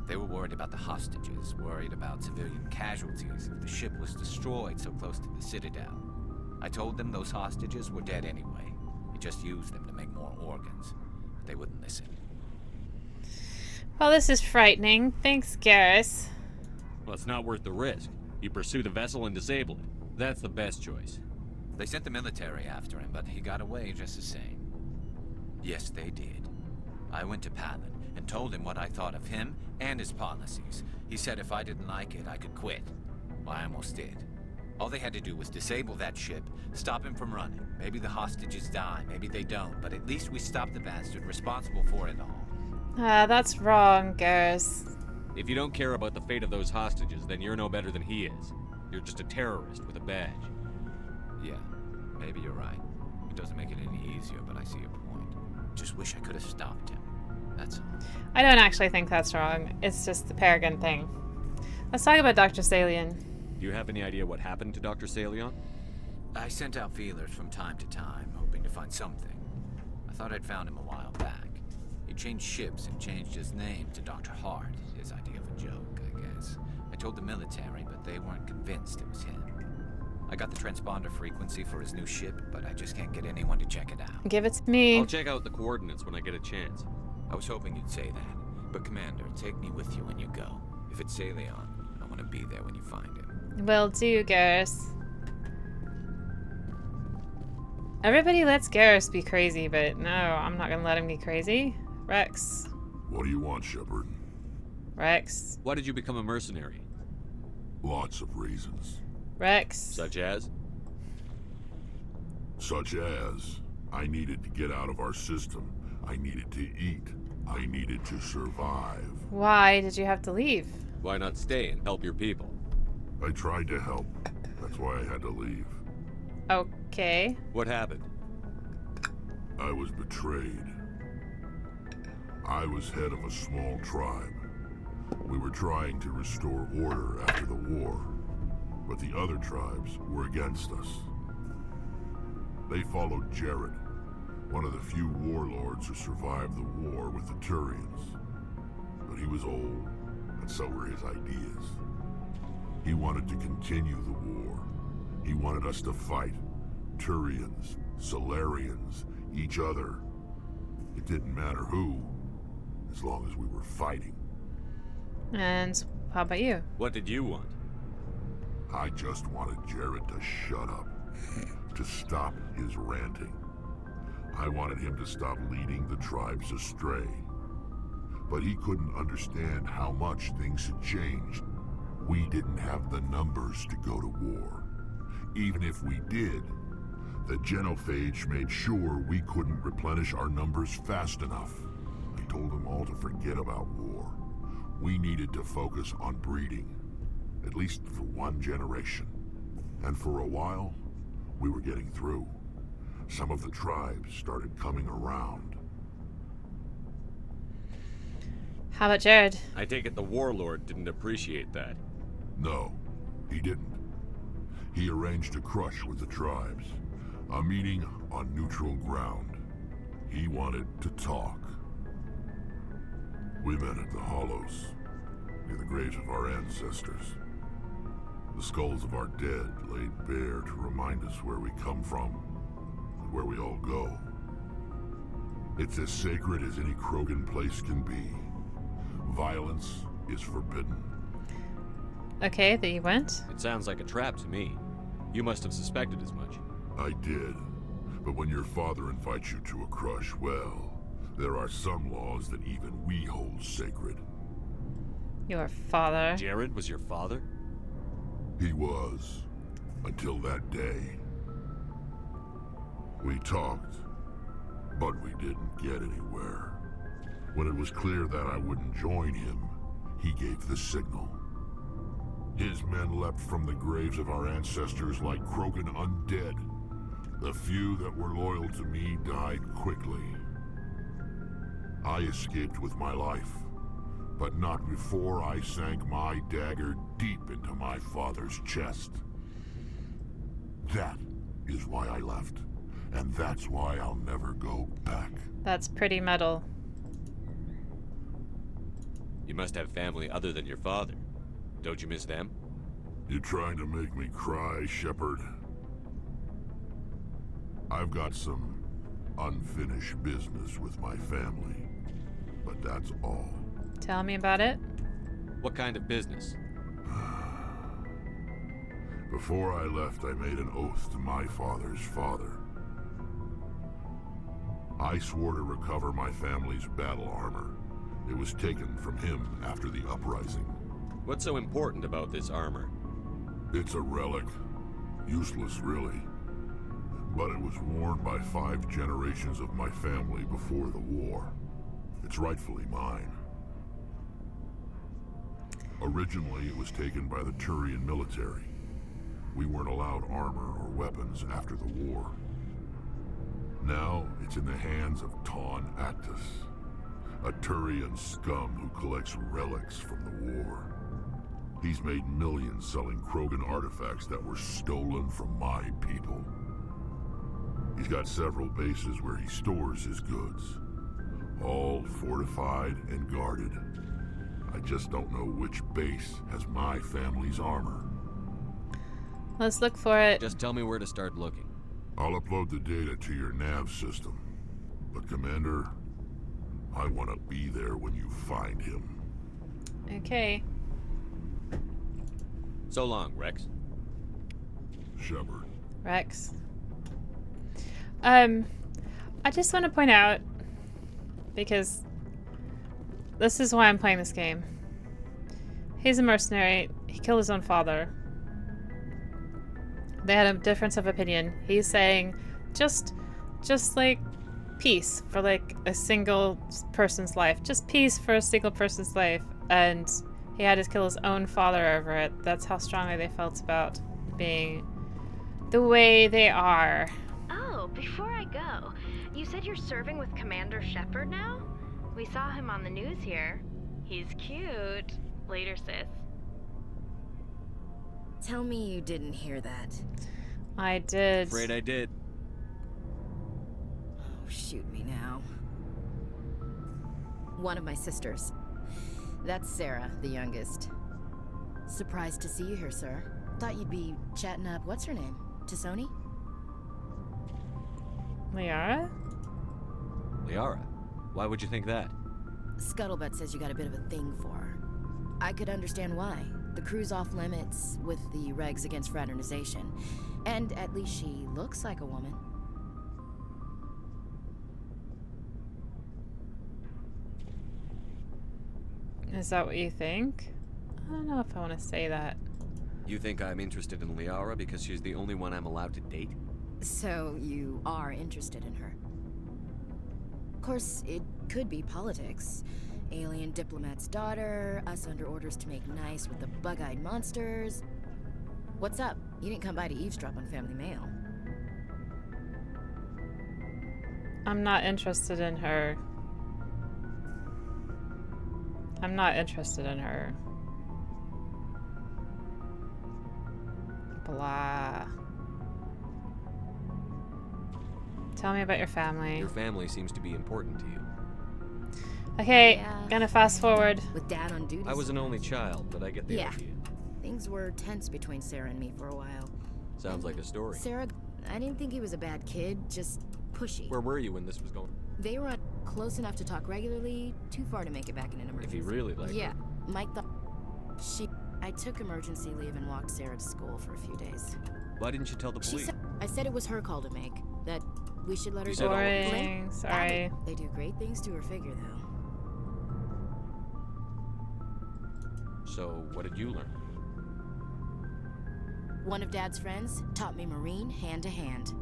They were worried about the hostages, worried about civilian casualties if the ship was destroyed so close to the Citadel. I told them those hostages were dead anyway. We just used them to make more organs. But they wouldn't listen. Well, this is frightening. Thanks, Garrus. Well, it's not worth the risk. You pursue the vessel and disable it. That's the best choice. They sent the military after him, but he got away just the same. Yes, they did. I went to Palin and told him what I thought of him and his policies. He said if I didn't like it, I could quit. Well, I almost did. All they had to do was disable that ship, stop him from running. Maybe the hostages die, maybe they don't, but at least we stopped the bastard responsible for it all. That's wrong, Garrus. If you don't care about the fate of those hostages, then you're no better than he is. You're just a terrorist with a badge. Yeah, maybe you're right. It doesn't make it any easier, but I see your point. Just wish I could have stopped him. That's all. I don't actually think that's wrong. It's just the Paragon thing. Let's talk about Dr. Salion. Do you have any idea what happened to Dr. Salion? I sent out feelers from time to time, hoping to find something. I thought I'd found him a while back. He changed ships and changed his name to Dr. Hart, his idea of a joke, I guess. I told the military, but they weren't convinced it was him. I got the transponder frequency for his new ship, but I just can't get anyone to check it out. Give it to me. I'll check out the coordinates when I get a chance. I was hoping you'd say that. But Commander, take me with you when you go. If it's Salion, I want to be there when you find him. Will do, Garrus. Everybody lets Garrus be crazy, but no, I'm not gonna let him be crazy. Rex. What do you want, Shepard? Rex. Why did you become a mercenary? Lots of reasons. Rex. Such as? Such as, I needed to get out of our system. I needed to eat. I needed to survive. Why did you have to leave? Why not stay and help your people? I tried to help. That's why I had to leave. Okay. What happened? I was betrayed. I was head of a small tribe. We were trying to restore order after the war, but the other tribes were against us. They followed Jared, one of the few warlords who survived the war with the Turians. But he was old, and so were his ideas. He wanted to continue the war. He wanted us to fight. Turians, Solarians, each other. It didn't matter who, as long as we were fighting. And how about you? What did you want? I just wanted Jared to shut up, to stop his ranting. I wanted him to stop leading the tribes astray. But he couldn't understand how much things had changed. We didn't have the numbers to go to war. Even if we did, the genophage made sure we couldn't replenish our numbers fast enough. I told them all to forget about war. We needed to focus on breeding, at least for one generation. And for a while, we were getting through. Some of the tribes started coming around. How about Jared? I take it the warlord didn't appreciate that. No, he didn't. He arranged a crush with the tribes. A meeting on neutral ground. He wanted to talk. We met at the Hollows, near the graves of our ancestors. The skulls of our dead laid bare to remind us where we come from and where we all go. It's as sacred as any Krogan place can be. Violence is forbidden. Okay, that you went? It sounds like a trap to me. You must have suspected as much. I did. But when your father invites you to a crush, well, there are some laws that even we hold sacred. Your father? Jared was your father? He was. Until that day. We talked, but we didn't get anywhere. When it was clear that I wouldn't join him, he gave the signal. His men leapt from the graves of our ancestors like Krogan undead. The few that were loyal to me died quickly. I escaped with my life, but not before I sank my dagger deep into my father's chest. That is why I left, and that's why I'll never go back. That's pretty metal. You must have family other than your father. Don't you miss them? You trying to make me cry, Shepard? I've got some unfinished business with my family, but that's all. Tell me about it. What kind of business? Before I left, I made an oath to my father's father. I swore to recover my family's battle armor. It was taken from him after the uprising. What's so important about this armor? It's a relic. Useless, really. But it was worn by 5 generations of my family before the war. It's rightfully mine. Originally, it was taken by the Turian military. We weren't allowed armor or weapons after the war. Now, it's in the hands of Taun Actus, a Turian scum who collects relics from the war. He's made millions selling Krogan artifacts that were stolen from my people. He's got several bases where he stores his goods, all fortified and guarded. I just don't know which base has my family's armor. Let's look for it. Just tell me where to start looking. I'll upload the data to your nav system. But Commander, I want to be there when you find him. Okay. So long, Rex. Shepard. Rex. I just want to point out, because this is why I'm playing this game. He's a mercenary. He killed his own father. They had a difference of opinion. He's saying just like peace for like a single person's life. Just peace for a single person's life. And he had to kill his own father over it. That's how strongly they felt about being the way they are. Oh, before I go, you said you're serving with Commander Shepard now? We saw him on the news here. He's cute. Later, sis. Tell me you didn't hear that. I did. Afraid I did. Oh, shoot me now. One of my sisters. That's Sarah, the youngest. Surprised to see you here, sir. Thought you'd be chatting up, what's her name? Tassoni? Liara? Liara? Why would you think that? Scuttlebutt says you got a bit of a thing for her. I could understand why. The crew's off limits with the regs against fraternization. And at least she looks like a woman. Is that what you think? I don't know if I want to say that. You think I'm interested in Liara because she's the only one I'm allowed to date? So you are interested in her. Of course, it could be politics. Alien diplomat's daughter, us under orders to make nice with the bug-eyed monsters. What's up? You didn't come by to eavesdrop on Family Mail. I'm not interested in her. I'm not interested in her. blah. Tell me about your family. Your family seems to be important to you. Okay, Yeah. gonna fast forward. With Dad on duty. I was an only child, but I get the Yeah. idea. Things were tense between Sarah and me for a while. Sounds like a story. Sarah, I didn't think he was a bad kid, just pushy. Where were you when this was going? They were close enough to talk regularly, too far to make it back in an emergency. If he really liked Yeah, her. Mike thought I took emergency leave and walked Sarah to school for a few days. Why didn't you tell the She police? said, I said it was her call to make, that we should let her You go. said all of this? Boring. Sorry. They do great things to her figure, though. So, what did you learn? One of Dad's friends taught me Marine hand to hand.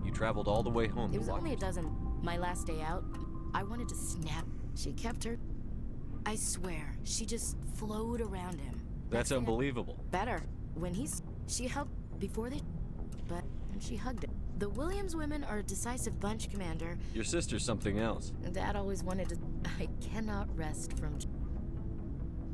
You traveled all the way home It to was watch only a this. dozen. My last day out, I wanted to snap. She kept her. I swear, she just flowed around him. That's unbelievable. Better. When she helped before they, but and she hugged him. The Williams women are a decisive bunch, Commander. Your sister's something else. Dad always wanted to. I cannot rest from.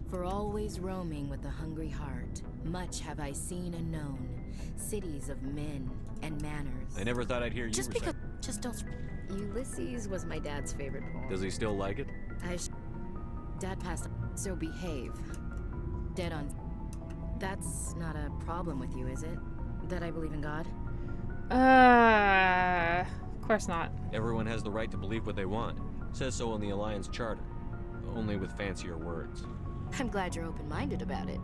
For always roaming with a hungry heart, much have I seen and known, cities of men and manners. I never thought I'd hear you Just recite. because, just don't. Ulysses was my dad's favorite poem. Does he still like it? Dad passed, so behave. Dead on. That's not a problem with you, is it? That I believe in God? Of course not. Everyone has the right to believe what they want. Says so in the Alliance Charter. Only with fancier words. I'm glad you're open-minded about it.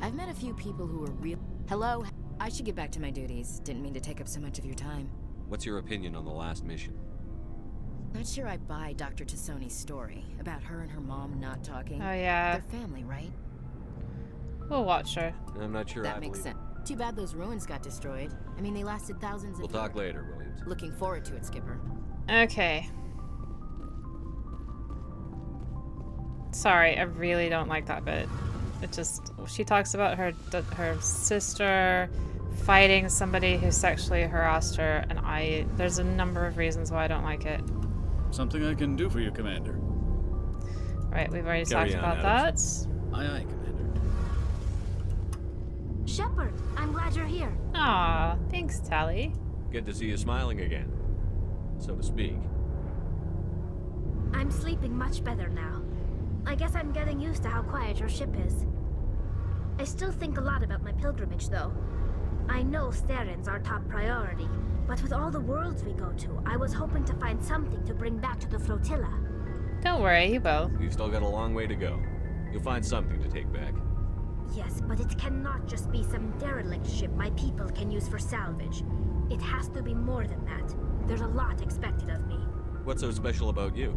I've met a few people who are real. Hello? I should get back to my duties. Didn't mean to take up so much of your time. What's your opinion on the last mission? Not sure I buy Dr. Tassoni's story about her and her mom not talking. Oh, yeah. Their family, right? We'll watch her. I'm not sure I That makes believe sense. Too bad those ruins got destroyed. I mean, they lasted thousands of We'll talk later, Williams. Looking forward to it, Skipper. Okay. Sorry, I really don't like that bit. It just, she talks about her sister fighting somebody who sexually harassed her, and there's a number of reasons why I don't like it. Something I can do for you, Commander. Right, we've already Carry talked on, about Adams. that. Aye, aye, Commander. Shepard, I'm glad you're here. Aw, thanks, Tally. Good to see you smiling again. So to speak. I'm sleeping much better now. I guess I'm getting used to how quiet your ship is. I still think a lot about my pilgrimage, though. I know Starin's our top priority, but with all the worlds we go to, I was hoping to find something to bring back to the flotilla. Don't worry, you will. We've still got a long way to go. You'll find something to take back. Yes, but it cannot just be some derelict ship my people can use for salvage. It has to be more than that. There's a lot expected of me. What's so special about you?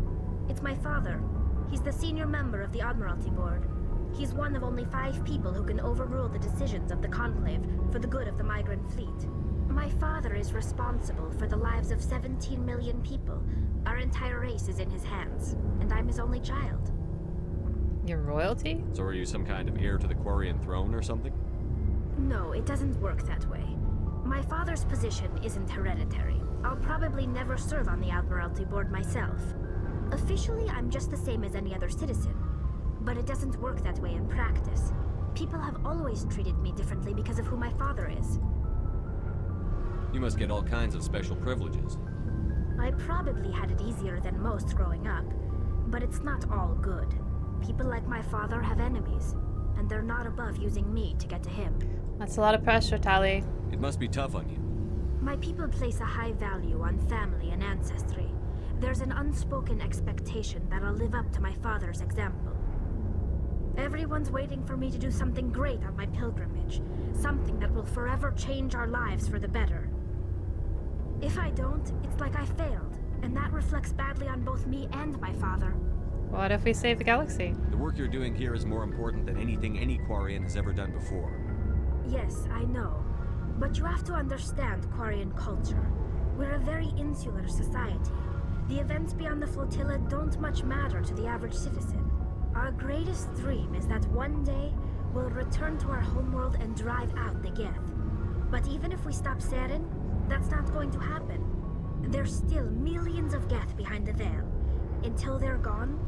It's my father. He's the senior member of the Admiralty Board. He's one of only 5 people who can overrule the decisions of the Conclave for the good of the migrant fleet. My father is responsible for the lives of 17 million people. Our entire race is in his hands, and I'm his only child. Your royalty? So are you some kind of heir to the Quarian throne or something? No, it doesn't work that way. My father's position isn't hereditary. I'll probably never serve on the Admiralty Board myself. Officially, I'm just the same as any other citizen. But it doesn't work that way in practice. People have always treated me differently because of who my father is. You must get all kinds of special privileges. I probably had it easier than most growing up, but it's not all good. People like my father have enemies, and they're not above using me to get to him. That's a lot of pressure, Tally. It must be tough on you. My people place a high value on family and ancestry. There's an unspoken expectation that I'll live up to my father's example. Everyone's waiting for me to do something great on my pilgrimage, something that will forever change our lives for the better. If I don't, it's like I failed, and that reflects badly on both me and my father. What if we save the galaxy? The work you're doing here is more important than anything any Quarian has ever done before. Yes, I know. But you have to understand Quarian culture. We're a very insular society. The events beyond the flotilla don't much matter to the average citizen. Our greatest dream is that one day we'll return to our homeworld and drive out the Geth. But even if we stop Saren, that's not going to happen. There's still millions of Geth behind the veil. Until they're gone,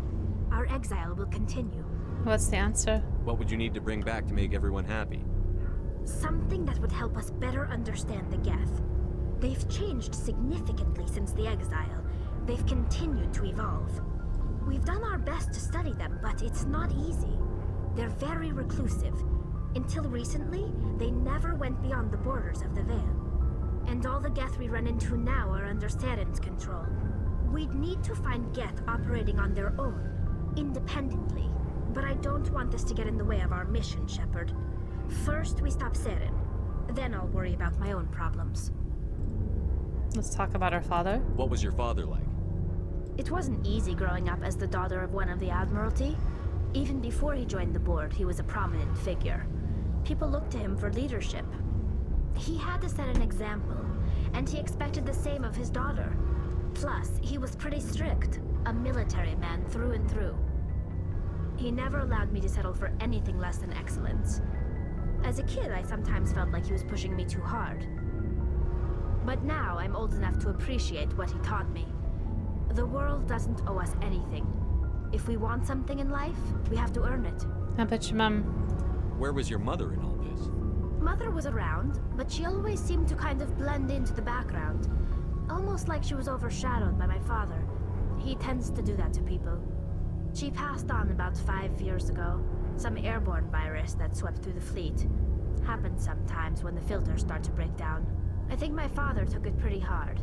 our exile will continue. What's the answer? What would you need to bring back to make everyone happy? Something that would help us better understand the Geth. They've changed significantly since the exile. They've continued to evolve. We've done our best to study them, but it's not easy. They're very reclusive. Until recently, they never went beyond the borders of the Veil. And all the Geth we run into now are under Saren's control. We'd need to find Geth operating on their own, independently. But I don't want this to get in the way of our mission, Shepard. First, we stop Saren. Then I'll worry about my own problems. Let's talk about our father. What was your father like? It wasn't easy growing up as the daughter of one of the Admiralty. Even before he joined the board, he was a prominent figure. People looked to him for leadership. He had to set an example, and he expected the same of his daughter. Plus, he was pretty strict, a military man through and through. He never allowed me to settle for anything less than excellence. As a kid, I sometimes felt like he was pushing me too hard. But now I'm old enough to appreciate what he taught me. The world doesn't owe us anything. If we want something in life, we have to earn it. How about your mum? Where was your mother in all this? Mother was around, but she always seemed to kind of blend into the background. Almost like she was overshadowed by my father. He tends to do that to people. She passed on about 5 years ago. Some airborne virus that swept through the fleet. Happens sometimes when the filters start to break down. I think my father took it pretty hard.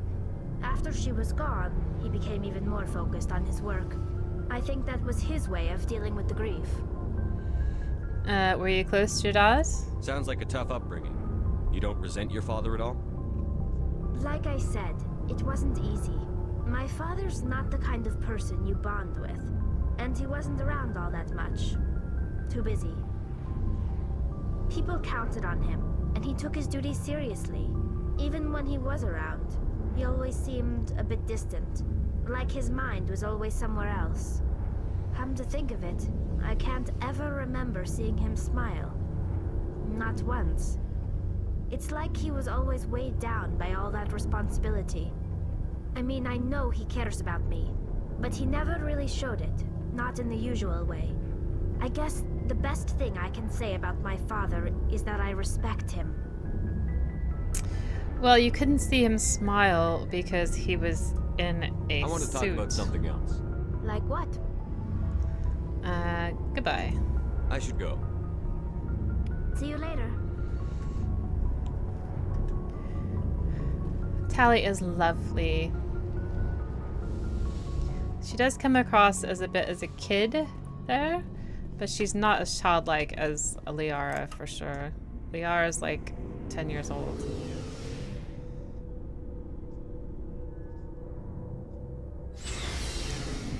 After she was gone, he became even more focused on his work. I think that was his way of dealing with the grief. Were you close to your dad? Sounds like a tough upbringing. You don't resent your father at all? Like I said, it wasn't easy. My father's not the kind of person you bond with. And he wasn't around all that much. Too busy. People counted on him, and he took his duties seriously. Even when he was around, he always seemed a bit distant. Like his mind was always somewhere else. Come to think of it, I can't ever remember seeing him smile. Not once. It's like he was always weighed down by all that responsibility. I mean, I know he cares about me, but he never really showed it. Not in the usual way. I guess the best thing I can say about my father is that I respect him. Well, you couldn't see him smile because he was in a suit. I want to talk about something else. Like what? Goodbye. I should go. See you later. Tally is lovely. She does come across as a bit as a kid there, but she's not as childlike as Liara for sure. Liara's like 10 years old.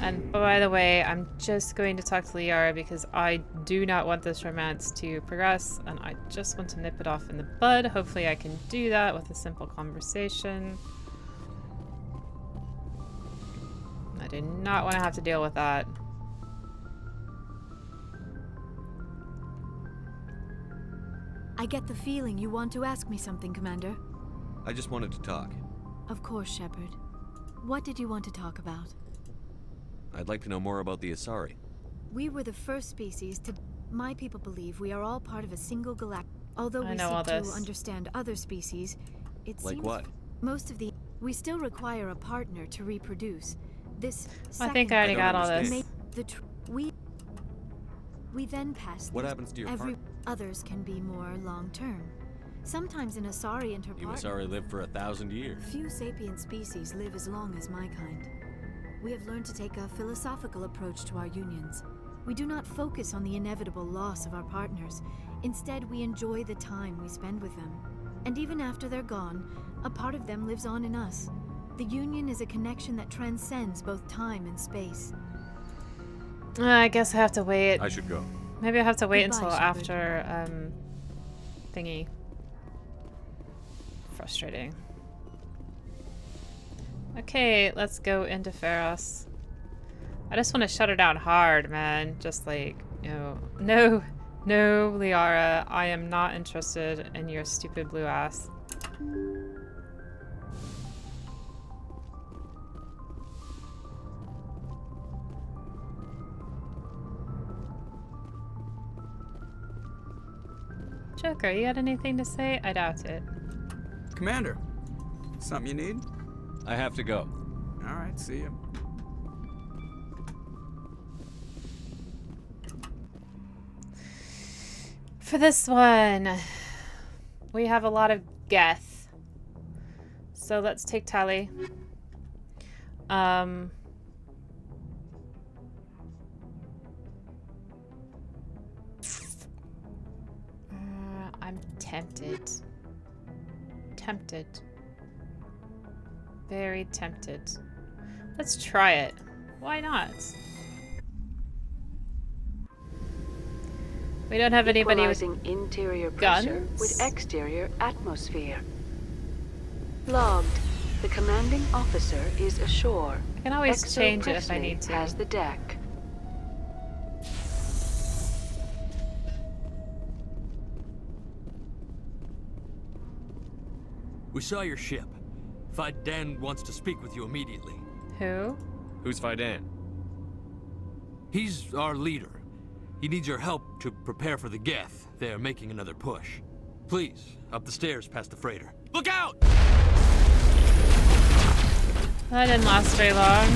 And by the way, I'm just going to talk to Liara because I do not want this romance to progress and I just want to nip it off in the bud. Hopefully I can do that with a simple conversation. I do not want to have to deal with that. I get the feeling you want to ask me something, Commander. I just wanted to talk. Of course, Shepard. What did you want to talk about? I'd like to know more about the Asari. We were the first species to... My people believe we are all part of a single galactic... Although we all seek to this. understand other species, it Like seems... what? Most of the... We still require a partner to reproduce. This I think I already got all this. We then pass... What happens to your partner? Others can be more long-term. Sometimes an Asari and her You partner... Asari live for 1,000 years. Few sapient species live as long as my kind. We have learned to take a philosophical approach to our unions. We do not focus on the inevitable loss of our partners. Instead, we enjoy the time we spend with them. And even after they're gone, a part of them lives on in us. The union is a connection that transcends both time and space. I guess I have to wait. I should go. Maybe I have to wait Goodbye, until Shepard. after, thingy. Frustrating. Okay, let's go into Pharos. I just want to shut her down hard, man. Just like, no, Liara. I am not interested in your stupid blue ass. Joker, you got anything to say? I doubt it. Commander, something you need? I have to go. All right, see you. For this one, we have a lot of Geth. So let's take Tally. I'm tempted. Very tempted. Let's try it. Why not? We don't have anybody with interior guns? pressure with exterior atmosphere. Logged. The commanding officer is ashore. I can always change it if I need to. Has the deck. We saw your ship. Fidan wants to speak with you immediately. Who? Who's Fidan? He's our leader. He needs your help to prepare for the Geth. They are making another push. Please, up the stairs past the freighter. Look out! That didn't last very long.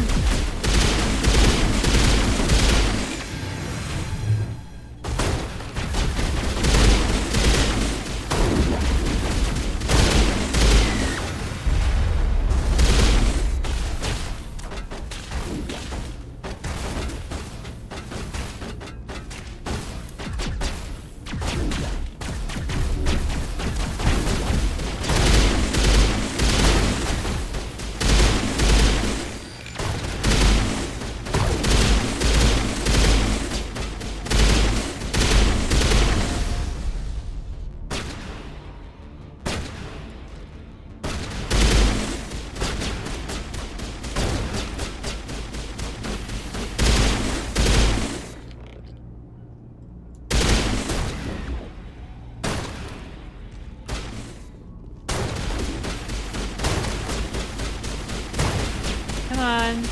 Come on.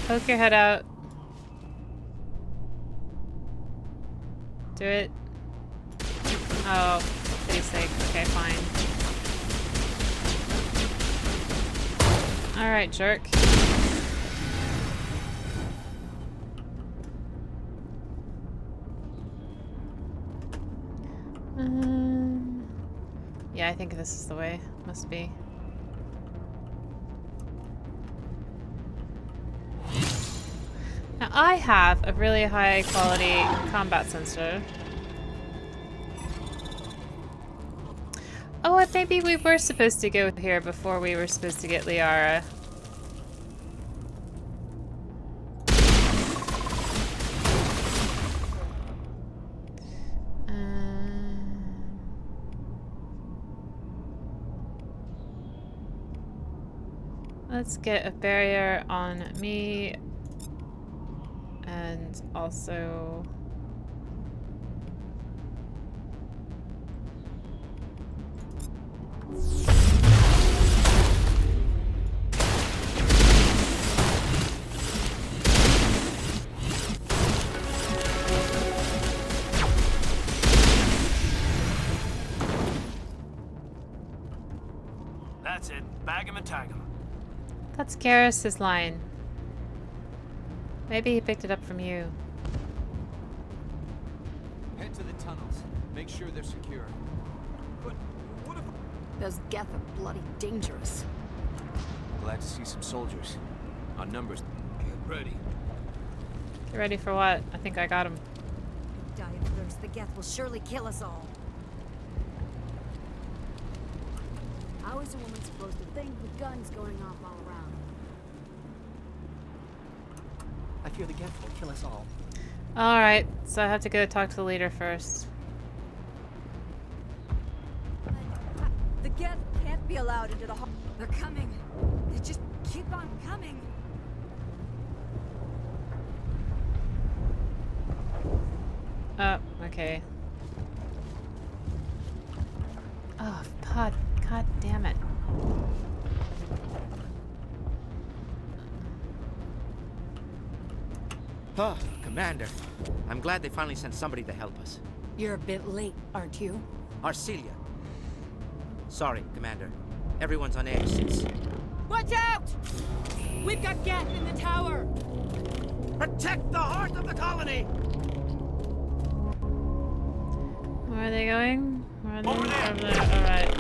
Poke your head out. Do it. Oh, for pity's sake. Okay, fine. Alright, jerk. Yeah, I think this is the way. Must be. Now, I have a really high quality combat sensor. Oh, and maybe we were supposed to go here before we were supposed to get Liara. Let's get a barrier on me. And also... That's it. Bag him and tag him. That's Garrus's line. Maybe he picked it up from you. Head to the tunnels. Make sure they're secure. But what if... Those Geth are bloody dangerous. Glad to see some soldiers. On numbers. Get ready. Get ready for what? I think I got him. Die of thirst. The Geth will surely kill us all. How is a woman supposed to think with guns going off all around? I fear the Geth will kill us all. Alright, so I have to go talk to the leader first. The Geth can't be allowed into the hall. They're coming. They just keep on coming. Oh, okay. Oh, God damn it. Oh, Commander. I'm glad they finally sent somebody to help us. You're a bit late, aren't you? Arcelia. Sorry, Commander. Everyone's on edge since... Watch out! We've got Geth in the tower! Protect the heart of the colony! Where are they going? Where are they? Over there. Alright.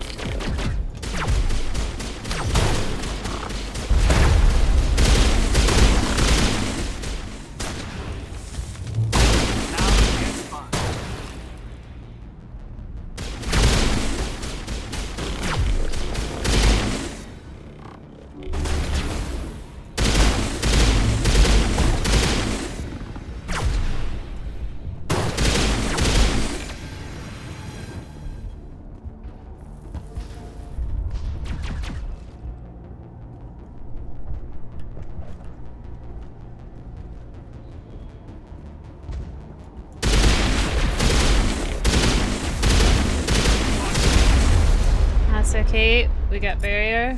That's okay, we got barrier.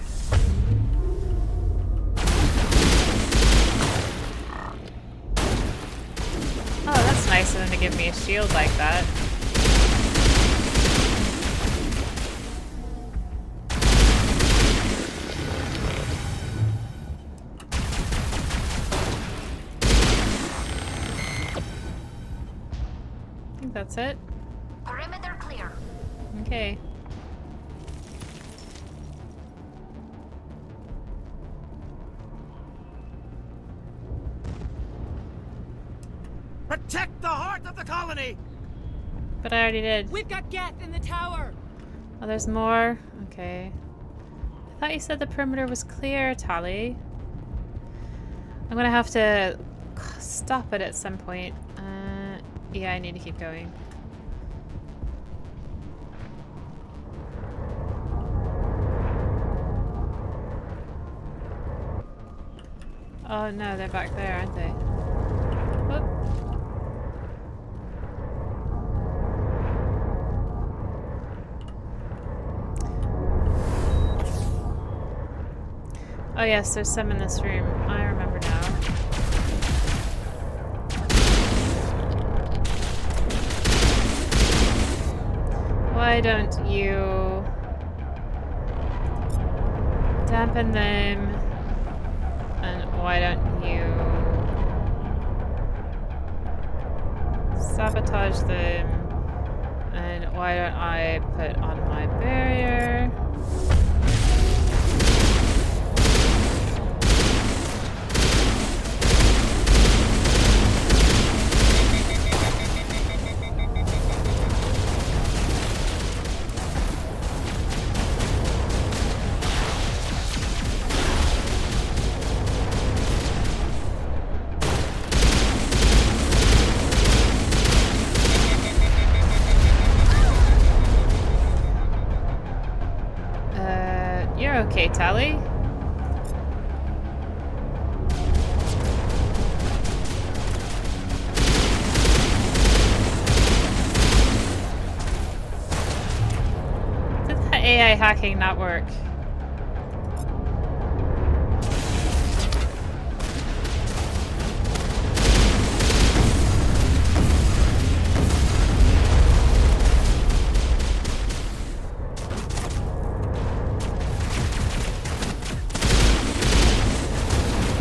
Oh, that's nice of them to give me a shield like that. I think that's it. Perimeter clear. Okay. Protect the heart of the colony! But I already did. We've got Geth in the tower! Oh, there's more? Okay. I thought you said the perimeter was clear, Tali. I'm gonna have to stop it at some point. Yeah, I need to keep going. Oh no, they're back there, aren't they? Whoop. Oh yes, there's some in this room. I remember now. Why don't you dampen them? And why don't you sabotage them? And why don't I put on my barrier? You're okay, Tali. Did that AI hacking not work?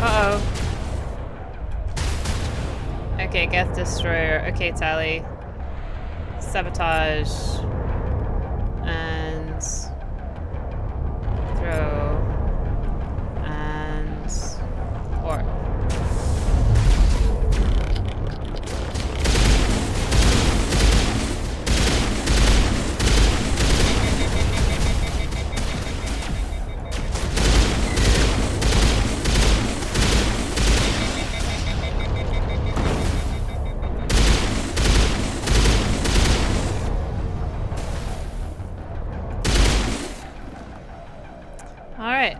Uh-oh. Okay, Geth Destroyer. Okay, Tali. Sabotage. And... throw. And... warp. Alright.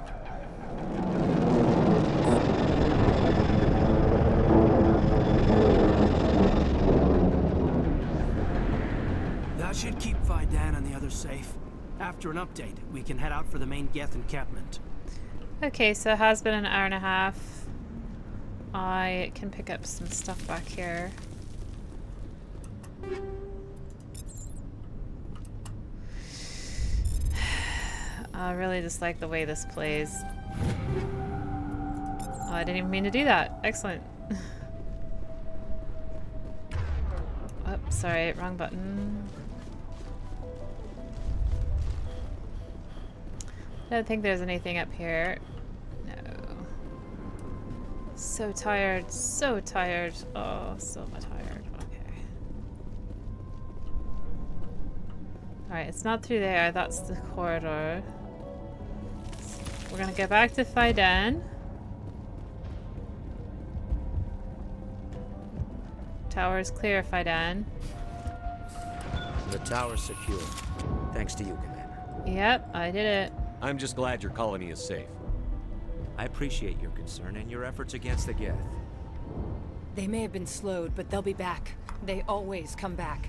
That should keep Vidan and the others safe. After an update, we can head out for the main Geth encampment. Okay, so it has been an hour and a half. I can pick up some stuff back here. I really just like the way this plays. Oh, I didn't even mean to do that. Excellent. Oh, sorry, wrong button. I don't think there's anything up here. No. So tired, so tired. Oh, so tired. Okay. Alright, it's not through there. That's the corridor. We're gonna go back to Faidan. Tower is clear, Faidan. The tower's secure. Thanks to you, Commander. Yep, I did it. I'm just glad your colony is safe. I appreciate your concern and your efforts against the Geth. They may have been slowed, but they'll be back. They always come back.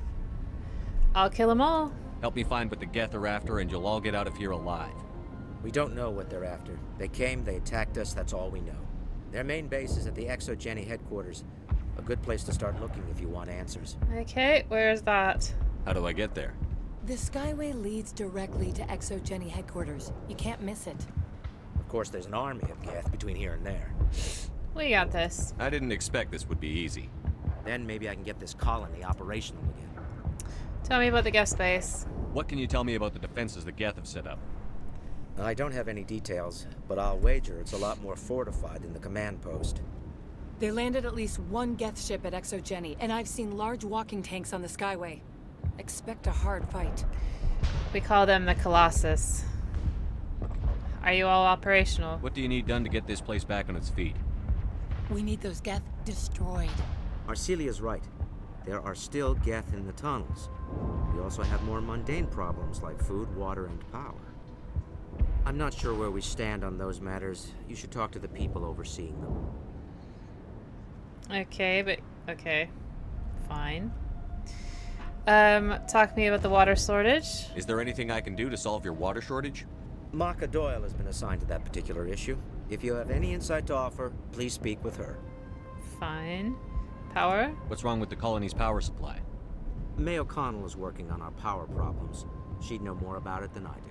I'll kill them all. Help me find what the Geth are after, and you'll all get out of here alive. We don't know what they're after. They came, they attacked us, that's all we know. Their main base is at the Exogeny headquarters. A good place to start looking if you want answers. Okay, where's that? How do I get there? The Skyway leads directly to Exogeny headquarters. You can't miss it. Of course, there's an army of Geth between here and there. We got this. I didn't expect this would be easy. Then maybe I can get this colony operational again. Tell me about the Geth base. What can you tell me about the defenses the Geth have set up? I don't have any details, but I'll wager it's a lot more fortified than the command post. They landed at least one Geth ship at Exogeny, and I've seen large walking tanks on the Skyway. Expect a hard fight. We call them the Colossus. Are you all operational? What do you need done to get this place back on its feet? We need those Geth destroyed. Arcelia's right. There are still Geth in the tunnels. We also have more mundane problems like food, water, and power. I'm not sure where we stand on those matters. You should talk to the people overseeing them. Okay, but okay. Fine. Talk to me about the water shortage. Is there anything I can do to solve your water shortage? Maka Doyle has been assigned to that particular issue. If you have any insight to offer, please speak with her. Fine. Power? What's wrong with the colony's power supply? May O'Connell is working on our power problems. She'd know more about it than I do.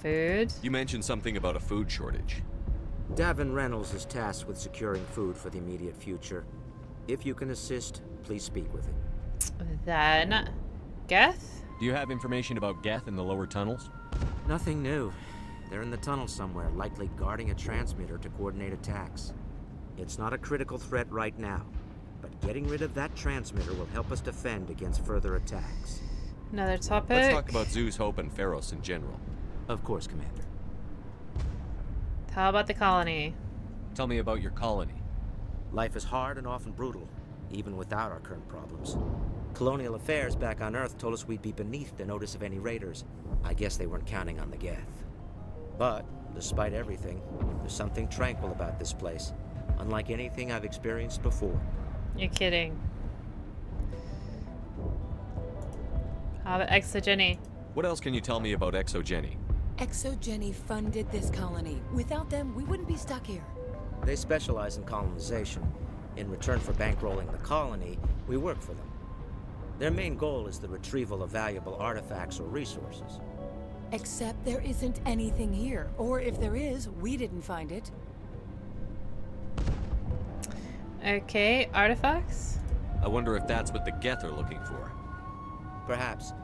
Food? You mentioned something about a food shortage. Davin Reynolds is tasked with securing food for the immediate future. If you can assist, please speak with him. Then, Geth? Do you have information about Geth in the lower tunnels? Nothing new. They're in the tunnel somewhere, likely guarding a transmitter to coordinate attacks. It's not a critical threat right now, but getting rid of that transmitter will help us defend against further attacks. Another topic? Let's talk about Zeus, Hope, and Pharos in general. Of course, Commander. How about the colony? Tell me about your colony. Life is hard and often brutal, even without our current problems. Colonial affairs back on Earth told us we'd be beneath the notice of any raiders. I guess they weren't counting on the Geth. But, despite everything, there's something tranquil about this place, unlike anything I've experienced before. You're kidding. How about Exogeny? What else can you tell me about Exogeny? Exogeny funded this colony. Without them, we wouldn't be stuck here. They specialize in colonization. In return for bankrolling the colony, we work for them. Their main goal is the retrieval of valuable artifacts or resources. Except there isn't anything here. Or if there is, we didn't find it. Okay, artifacts? I wonder if that's what the Geth are looking for. Perhaps.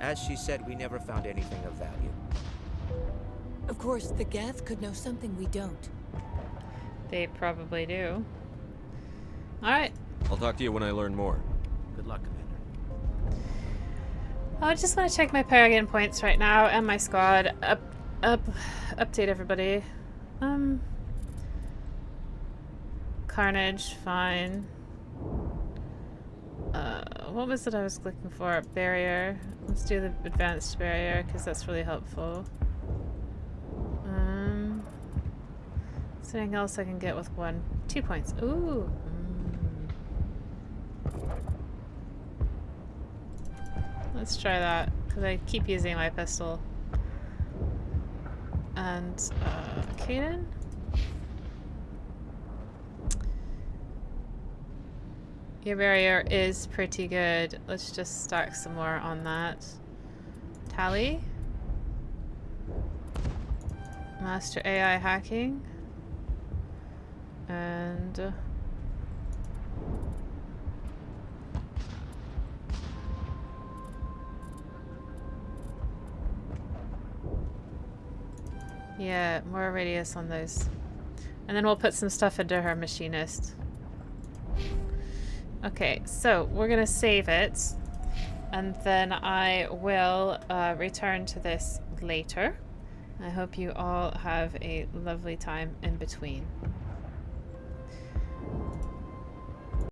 As she said, we never found anything of value. Of course, the Geth could know something we don't. They probably do. Alright. I'll talk to you when I learn more. Good luck, Commander. I just want to check my Paragon points right now and my squad. Update everybody. Carnage, fine. What was it I was looking for? Barrier. Let's do the advanced barrier because that's really helpful. Something else I can get with 2 points. Ooh. Let's try that because I keep using my pistol. And Kaden? Your barrier is pretty good. Let's just stack some more on that. Tally? Master AI hacking. And yeah, more radius on those. And then we'll put some stuff into her machinist. Okay, so we're gonna save it. And then I will return to this later. I hope you all have a lovely time in between.